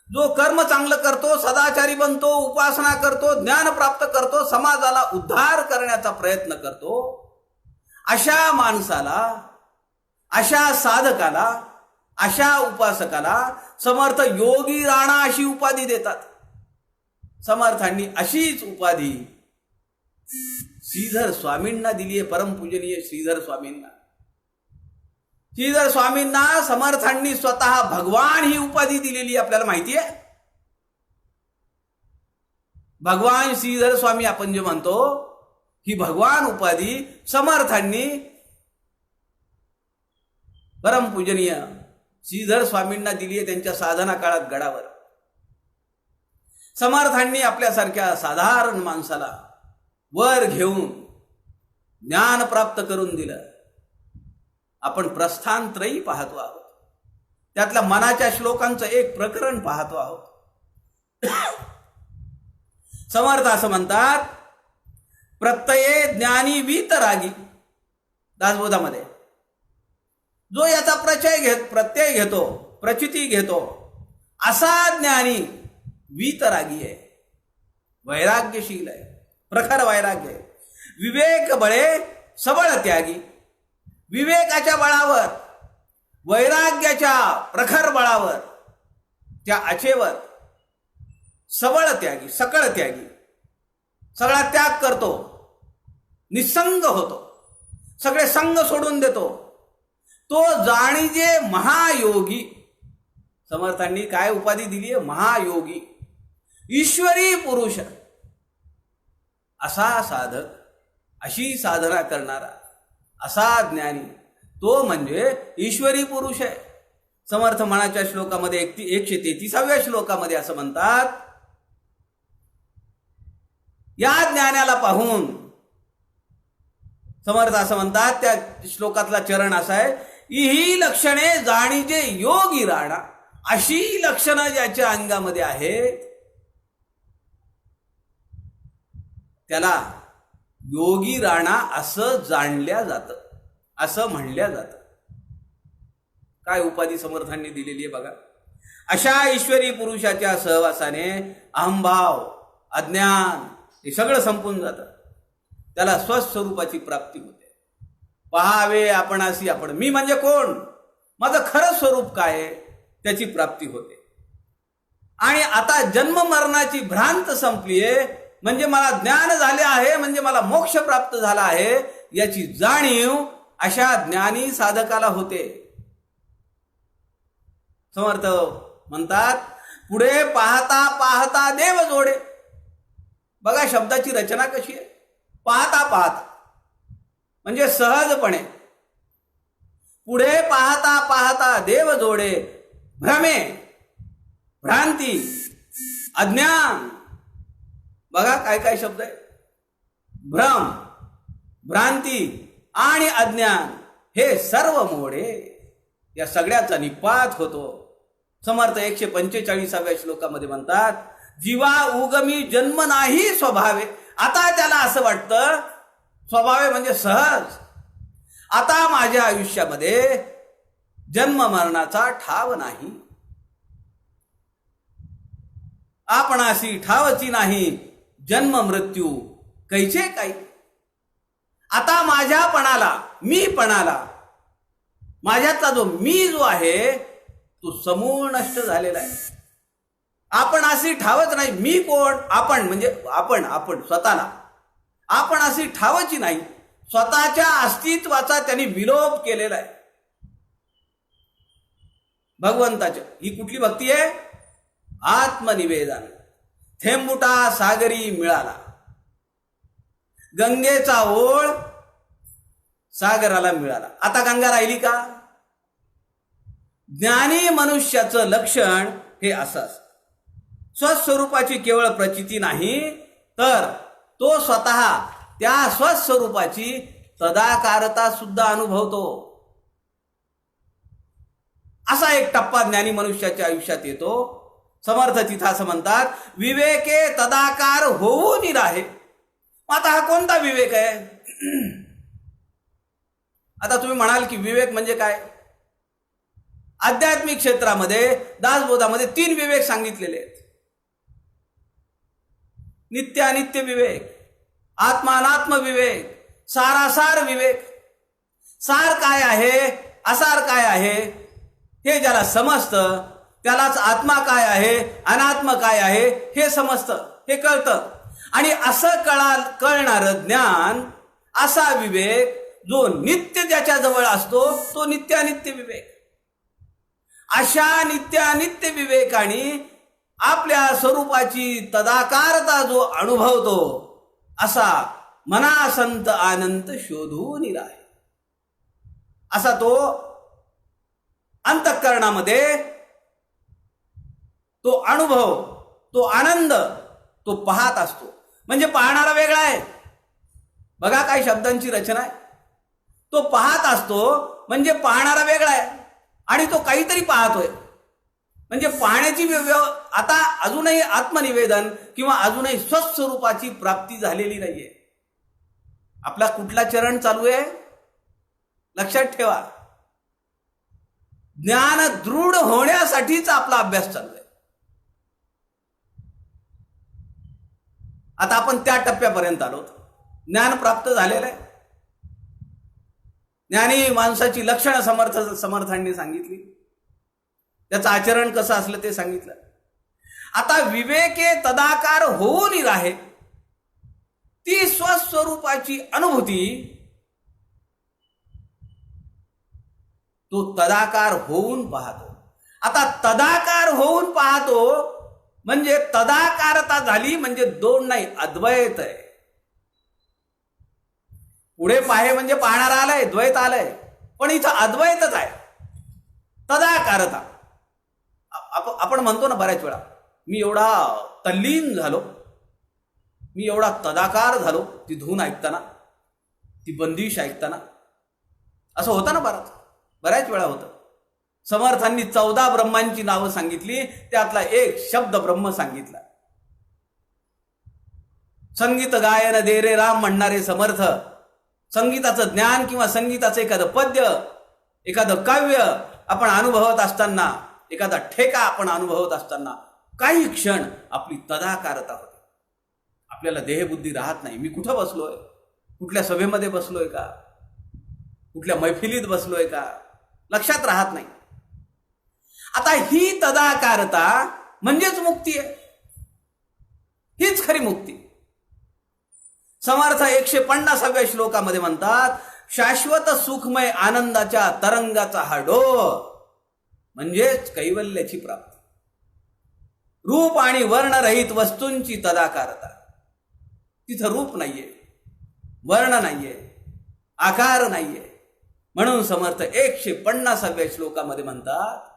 जो कर्म चांगलं करतो, सदाचारी बनतो, उपासना करतो, ज्ञान प्राप्त करतो, समाजाला उद्धार करण्याचा प्रयत्न करतो, अशा माणसाला, अशा साधकाला, अशा उपासकाला समर्थ योगी राणा अशी उपाधी देतात. समर्थांनी अशीच उपाधी श्रीधर स्वामींना दिली आहे. परमपूजनीय श्रीधर स्वामींना. श्रीधर स्वामींना समर्थांनी स्वतः भगवान ही उपाधी दिलेली आपल्याला माहिती आहे. भगवान श्रीधर स्वामी आपण जे म्हणतो, ही भगवान उपाधी समर्थांनी परमपूजनीय श्रीधर स्वामींना दिली आहे त्यांच्या साधना काळात गडावर. समर्थांनी आपल्यासारख्या साधारण माणसाला वर घेऊन ज्ञान प्राप्त करून दिलं. आपण प्रस्थानत्रयी पाहतो आहोत. त्यातल्या मनाच्या श्लोकांचं एक प्रकरण पाहतो आहोत. समर्थ असं म्हणतात, प्रत्यये ज्ञानी वीतरागी. दासबोधामध्ये जो याचा प्रत्यय घेतो, प्रचिती घेतो, असा ज्ञानी वीतरागी आहे, वैराग्यशील आहे, प्रखर वैराग्य आहे. विवेक बळे सबळ त्यागी. विवेकाच्या बळावर, वैराग्याच्या प्रखर बळावर, त्या आचेवर सबळ त्यागी, सकळ त्यागी, सगळा त्याग करतो, निसंग होतो, सगळे संग सोडून देतो. तो जाणीजे महायोगी. समर्थांनी काय उपाधी दिली आहे? महायोगी, ईश्वरी पुरुष. असा साधक, अशी साधना करणारा, असा ज्ञानी, तो म्हणजे ईश्वरी पुरुष आहे. समर्थ मनाच्या श्लोकामध्ये 133व्या श्लोकामध्ये असं म्हणतात, या ज्ञानाला पाहून समर्थ असं म्हणतात, त्या श्लोकातला चरण असा आहे, ही लक्षणे जाणीजे योगी राणा. अशी लक्षणं ज्याच्या अंगामध्ये आहेत त्याला योगी राणा असं जाणल्या जातं, असं म्हणल्या जातं. काय उपाधी समर्थांनी दिलेली आहे बघा. अशा ईश्वरी पुरुषाच्या सहवासाने अहंभाव, अज्ञान हे सगळं संपून जातं. त्याला स्वस्वरूपाची प्राप्ती होते. पहावे आपणासी आपण, मी म्हणजे कोण, माझं खरं स्वरूप काय आहे, त्याची प्राप्ती होते. आणि आता जन्म मरणाची भ्रांत संपली आहे, म्हणजे मला ज्ञान झाले आहे, म्हणजे मला मोक्ष प्राप्त झाला आहे, याची जाणीव अशा ज्ञानी साधकाला होते. समर्थ म्हणतात, पुढे पाहता पाहता देव जोडे. बघा शब्दाची रचना कशी आहे. पाहता पाहता म्हणजे सहजपणे, पुढे पाहता पाहता देव जोडे. भ्रमे, भ्रांती, अज्ञान बघा काय काय शब्द आहे. भ्रम, भ्रांती आणि अज्ञान हे सर्व मोडे, या सगळ्याचा निपात होतो. समर्थ 145व्या श्लोकामध्ये म्हणतात, जीवा उगमी जन्म नाही स्वभावे. आता त्याला असं वाटतं स्वभावे म्हणजे सहज, आता माझ्या आयुष्यामध्ये जन्म मरणाचा ठाव नाही, आपणासी ठावची नाही जन्म मृत्यू कैचे काही. आता माझ्यापणाला, मीपणाला, माझ्यातला जो मी जो आहे तो समूळ नष्ट झालेला आहे. आपण अशी ठावच नाही. मी कोण? आपण म्हणजे आपण स्वतःला आपण अशी ठावची नाही. स्वतःच्या अस्तित्वाचा त्यांनी विलोप केलेला आहे. भगवंताच्या ही कुठली भक्ती आहे? आत्मनिवेदन. थेंबुटा सागरी मिळाला, गंगेचा ओळ सागराला मिळाला. आता गंगा राहिली का? ज्ञानी मनुष्याचं लक्षण हे असं असतं. स्वस्वरूपाची केवळ प्रचिती नाही, तर तो स्वतः त्या स्वस्वरूपाची तदाकारता सुद्धा अनुभवतो. असा एक टप्पा ज्ञानी मनुष्याच्या आयुष्यात येतो. समर्थ तिथं असं म्हणतात, विवेके तदाकार होऊन राहे. आता हा कोणता विवेक आहे? आता तुम्ही म्हणाल की विवेक म्हणजे काय? आध्यात्मिक क्षेत्रामध्ये दासबोधामध्ये 3 विवेक सांगितलेले आहेत. नित्यानित्य विवेक, आत्मानात्म विवेक, सारासार विवेक. सार काय आहे, असार काय आहे हे ज्याला समजतं त्यालाच आत्मा काय आहे, अनात्म काय आहे हे समजतं, हे कळतं. आणि असं कळणारं ज्ञान, असा विवेक जो नित्य ज्याच्या जवळ असतो तो नित्यानित्य विवेक. अशा नित्यानित्य विवेकाने आपल्या स्वरूपाची तदाकारता जो अनुभवतो, असा मनासंत आनंद शोधून राहे. असा तो अंतःकरणामध्ये तो अनुभव, तो आनंद तो पाहत असतो. म्हणजे पाहणारा वेगळा आहे. बघा काय शब्दांची रचना आहे. तो पाहत असतो म्हणजे पाहणारा वेगळा आहे आणि तो काहीतरी पाहतोय. म्हणजे पाहण्याची आता अजूनही आत्मनिवेदन किंवा अजूनही स्वस्वरूपाची प्राप्ती झालेली नाहीये. आपला कुठला चरण चालू आहे लक्षात ठेवा. ज्ञान दृढ होण्यासाठीच आपला अभ्यास चालू आहे. आता आपण त्या टप्प्यापर्यंत आलो. ज्ञान प्राप्त झालेलं आहे. ज्ञानी माणसाची लक्षणं समर्थांनी सांगितली, त्याचं आचरण कसं असलं ते सांगितलं. आता विवेके तदाकार होऊन राहे, ती स्वस्वरूपाची अनुभूती तो तदाकार होऊन पाहतो. आता तदाकार होऊन पाहतो म्हणजे तदाकारता झाली म्हणजे 2 नाही, अद्वैत आहे. पुढे पाहे म्हणजे पाहणारा आलाय, द्वैत आलंय, पण इथं अद्वैतच आहे. तदाकारता आपण म्हणतो ना बऱ्याच वेळा, मी एवढा तल्लीन झालो, मी एवढा तदाकार झालो, ती धून ऐकताना, ती बंदिश ऐकताना. असं होतं ना बऱ्याच वेळा होतं. समर्थांनी 14 ब्रह्मांची नावं सांगितली, त्यातला एक शब्द ब्रह्म सांगितला. संगीत गायन दे रे राम म्हणणारे समर्थ, संगीताचं ज्ञान किंवा संगीताचं एखादं पद्य, एखादं काव्य आपण अनुभवत असताना, एखादा ठेका आपण अनुभवत असताना काही क्षण आपली तदाकारता होते. आपल्याला देहबुद्धी राहत नाही. मी कुठं बसलोय, कुठल्या सभेमध्ये बसलोय का, कुठल्या मैफिलीत बसलोय का, लक्षात राहत नाही. आता ही तदाकारता म्हणजेच मुक्ती आहे. हीच खरी मुक्ती. समर्थ 150व्या श्लोकामध्ये म्हणतात, शाश्वत सुखमय आनंदाच्या तरंगाचा हा डोह म्हणजेच कैवल्याची प्राप्ती. रूप आणि वर्णरहित वस्तूंची तदाकारता. तिथं रूप नाहीये, वर्ण नाहीये, आकार नाहीये. म्हणून समर्थ 150व्या श्लोकामध्ये म्हणतात,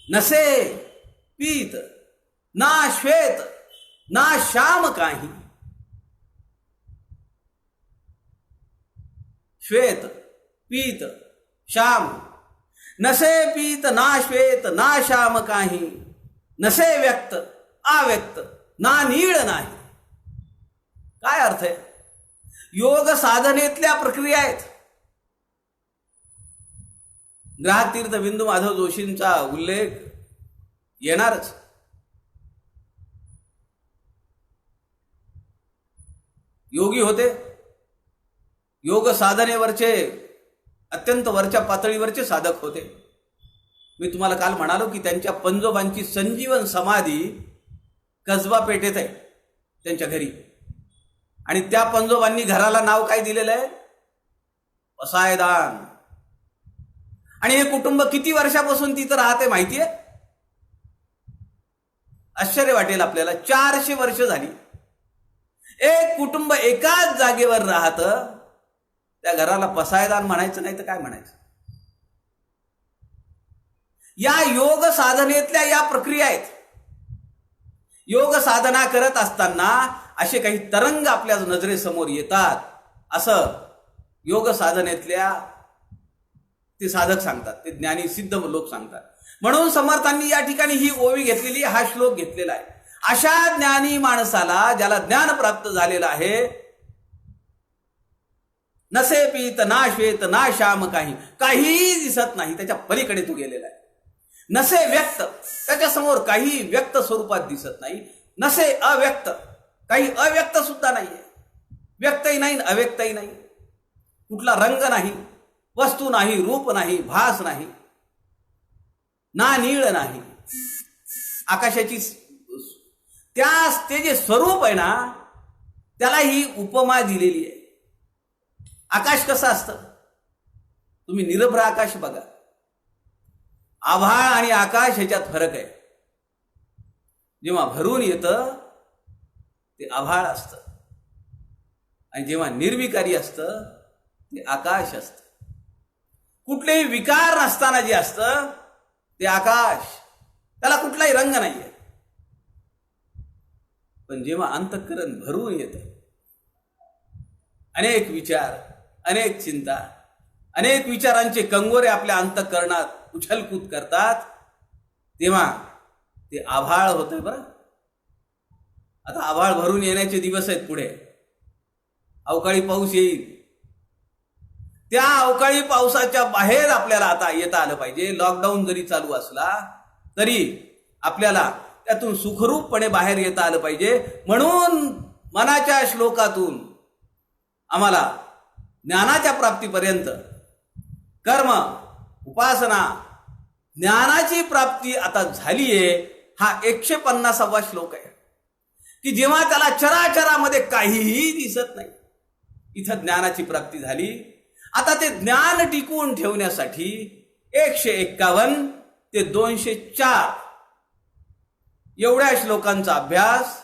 नसे पीत ना श्वेत ना श्याम काही. श्वेत पीत श्याम, नसे पीत ना श्वेत ना श्याम काही, नसे व्यक्त अव्यक्त ना नीळ नाही. काय अर्थ आहे? योग साधनेतल्या प्रक्रिया आहेत. ग्राहक तीर्थ बिंदू माधव जोशींचा उल्लेख येणारच. योगी होते, योग साधनेवरचे अत्यंत वरच्या पातळीवरचे साधक होते. मी तुम्हाला काल म्हणालो की त्यांच्या पंजोबांची संजीवन समाधी कसबा पेठेत आहे, त्यांच्या घरी. आणि त्या पंजोबांनी घराला नाव काय दिलेलं आहे? पसायदान. आणि हे कुटुंब किती वर्षापासून तिथं राहते माहिती आहे? आश्चर्य वाटेल आपल्याला, 400 वर्ष झाली. एक कुटुंब एकाच जागेवर राहतं, त्या घराला पसायदान म्हणायचं नाही तर काय म्हणायचं? या योग साधनेतल्या या प्रक्रिया आहेत. योग साधना करत असताना असे काही तरंग आपल्या नजरेसमोर येतात, असं योग साधनेतल्या ते साधक सांगतात, ते ज्ञानी सिद्ध लोक सांगतात. म्हणून समर्थांनी या ठिकाणी ही ओवी घेतलेली, हा श्लोक घेतलेला आहे. अशा ज्ञानी माणसाला, ज्याला ज्ञान प्राप्त झालेलं आहे, नसे पीत ना श्वेत ना श्याम काही, काहीही दिसत नाही, त्याच्या पलीकडे तू गेलेला आहे. नसे व्यक्त, त्याच्यासमोर काही व्यक्त स्वरूपात दिसत नाही. नसे अव्यक्त, काही अव्यक्त सुद्धा नाहीये. व्यक्तही नाही अव्यक्तही नाही. कुठला रंग नाही, वस्तू नाही, रूप नाही, भास नाही, ना नीळ नाही. आकाशाची ते जे स्वरूप आहे ना, त्याला ही उपमा दिलेली आहे. आकाश कसं असतं? तुम्ही निरभ्र आकाश बघा. आभाळ आणि आकाश ह्याच्यात फरक आहे. जेव्हा भरून येतं ते आभाळ असतं, आणि जेव्हा निर्विकारी असतं ते आकाश असतं. कुठलेही विकार नसताना जे असतं ते आकाश, त्याला कुठलाही रंग नाहीये. पण जेव्हा अंतःकरण भरून येतं, अनेक विचार, अनेक चिंता, अनेक विचारांचे कंगोरे आपल्या अंतःकरणात उछलकूद करतात, तेव्हा ते आभाळ होतंय. बरं, आता आभाळ भरून येण्याचे दिवस आहेत पुढे. अवकाळी पाऊस येईल. त्या अवकाळी पावसाच्या बाहेर आपल्याला आता येता आलं पाहिजे. लॉकडाऊन जरी चालू असला तरी आपल्याला त्यातून सुखरूपपणे बाहेर येता आलं पाहिजे. म्हणून मनाच्या श्लोकातून आम्हाला ज्ञानाच्या प्राप्तीपर्यंत कर्म, उपासना, ज्ञानाची प्राप्ती आता झालीये. हा 150वा श्लोक आहे की जेव्हा त्याला चराचरामध्ये काहीही दिसत नाही, इथं ज्ञानाची प्राप्ती झाली. आता ते ज्ञान टिकवून ठेवण्यासाठी 151 ते 204 एवढ्या श्लोकांचा अभ्यास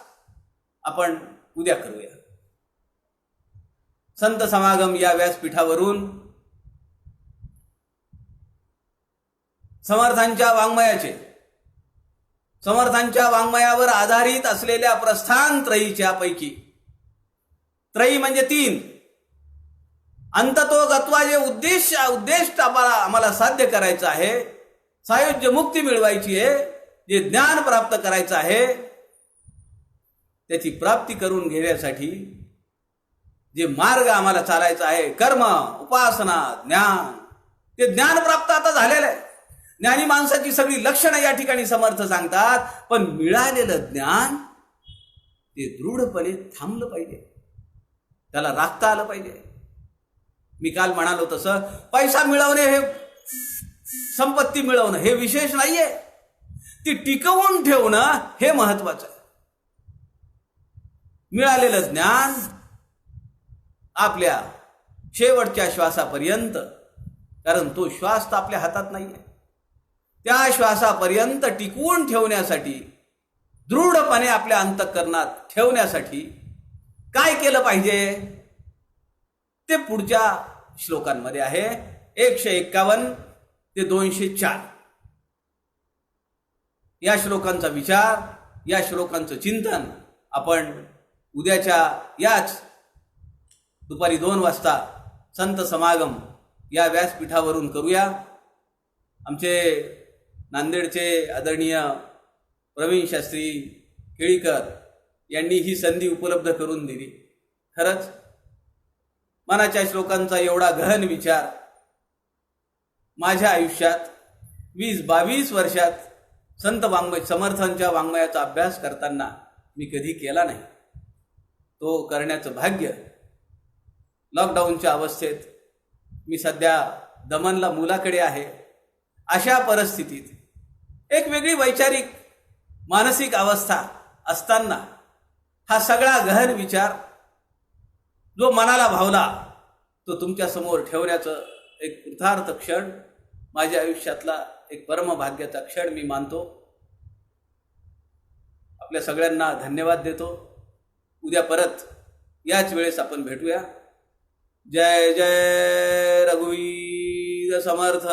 आपण उद्या करूया. संत समागम या व्यासपीठावरून समर्थांच्या वाङ्मयावर आधारित असलेल्या प्रस्थान त्रयीच्या पैकी, त्रयी म्हणजे 3, अंततोगत्वा जे उद्दिष्ट आम्हाला साध्य करायचं आहे, सायुज्य मुक्ती मिळवायची आहे, जे ज्ञान प्राप्त करायचं आहे, त्याची प्राप्ती करून घेण्यासाठी जे मार्ग आम्हाला चालायचा आहे, कर्म, उपासना, ज्ञान, ते ज्ञान प्राप्त आता झालेलं आहे. ज्ञानी माणसाची सगळी लक्षणं या ठिकाणी समर्थ सांगतात. पण मिळालेलं ज्ञान ते दृढपणे थांबलं पाहिजे, त्याला राखता आलं पाहिजे. मी काल म्हणालो तसं पैसा मिळवणे, हे संपत्ती मिळवणं हे विशेष नाहीये. ती टिकवून ठेवणं हे महत्वाचं आहे. मिळालेलं ज्ञान आपल्या शेवटच्या श्वासापर्यंत, कारण तो श्वास तर आपल्या हातात नाहीये, त्या श्वासापर्यंत टिकवून ठेवण्यासाठी, दृढपणे आपल्या अंतःकरणात ठेवण्यासाठी काय केलं पाहिजे ते पुढच्या श्लोकांमध्ये आहे. 151 ते 204 या श्लोकांचा विचार या श्लोकांचं चिंतन आपण उद्याच्या याच दुपारी 2 वाजता संत समागम या व्यासपीठावरून करूया. आमचे नांदेडचे आदरणीय प्रवीण शास्त्री केळीकर यांनी ही संधी उपलब्ध करून दिली. खरंच मनाच्या श्लोकांचा एवढा गहन विचार माझ्या आयुष्यात 20-22 वर्षात संत वाङ्मय समर्थांच्या वाङ्मयाचा अभ्यास करताना मी कधी केला नाही. तो करण्याचं भाग्य लॉकडाऊनच्या अवस्थेत मी सध्या दमनला मुलाकडे आहे. अशा परिस्थितीत एक वेगळी वैचारिक मानसिक अवस्था असताना हा सगळा गहन विचार जो मनाला भावला तो तुमच्या समोर ठेवण्याचं एक कृतार्थ क्षण माझ्या आयुष्यातला एक परमभाग्याचा क्षण मी मानतो. आपल्या सगळ्यांना धन्यवाद देतो. उद्या परत याच वेळेस आपण भेटूया. जय जय रघुवीर समर्थ.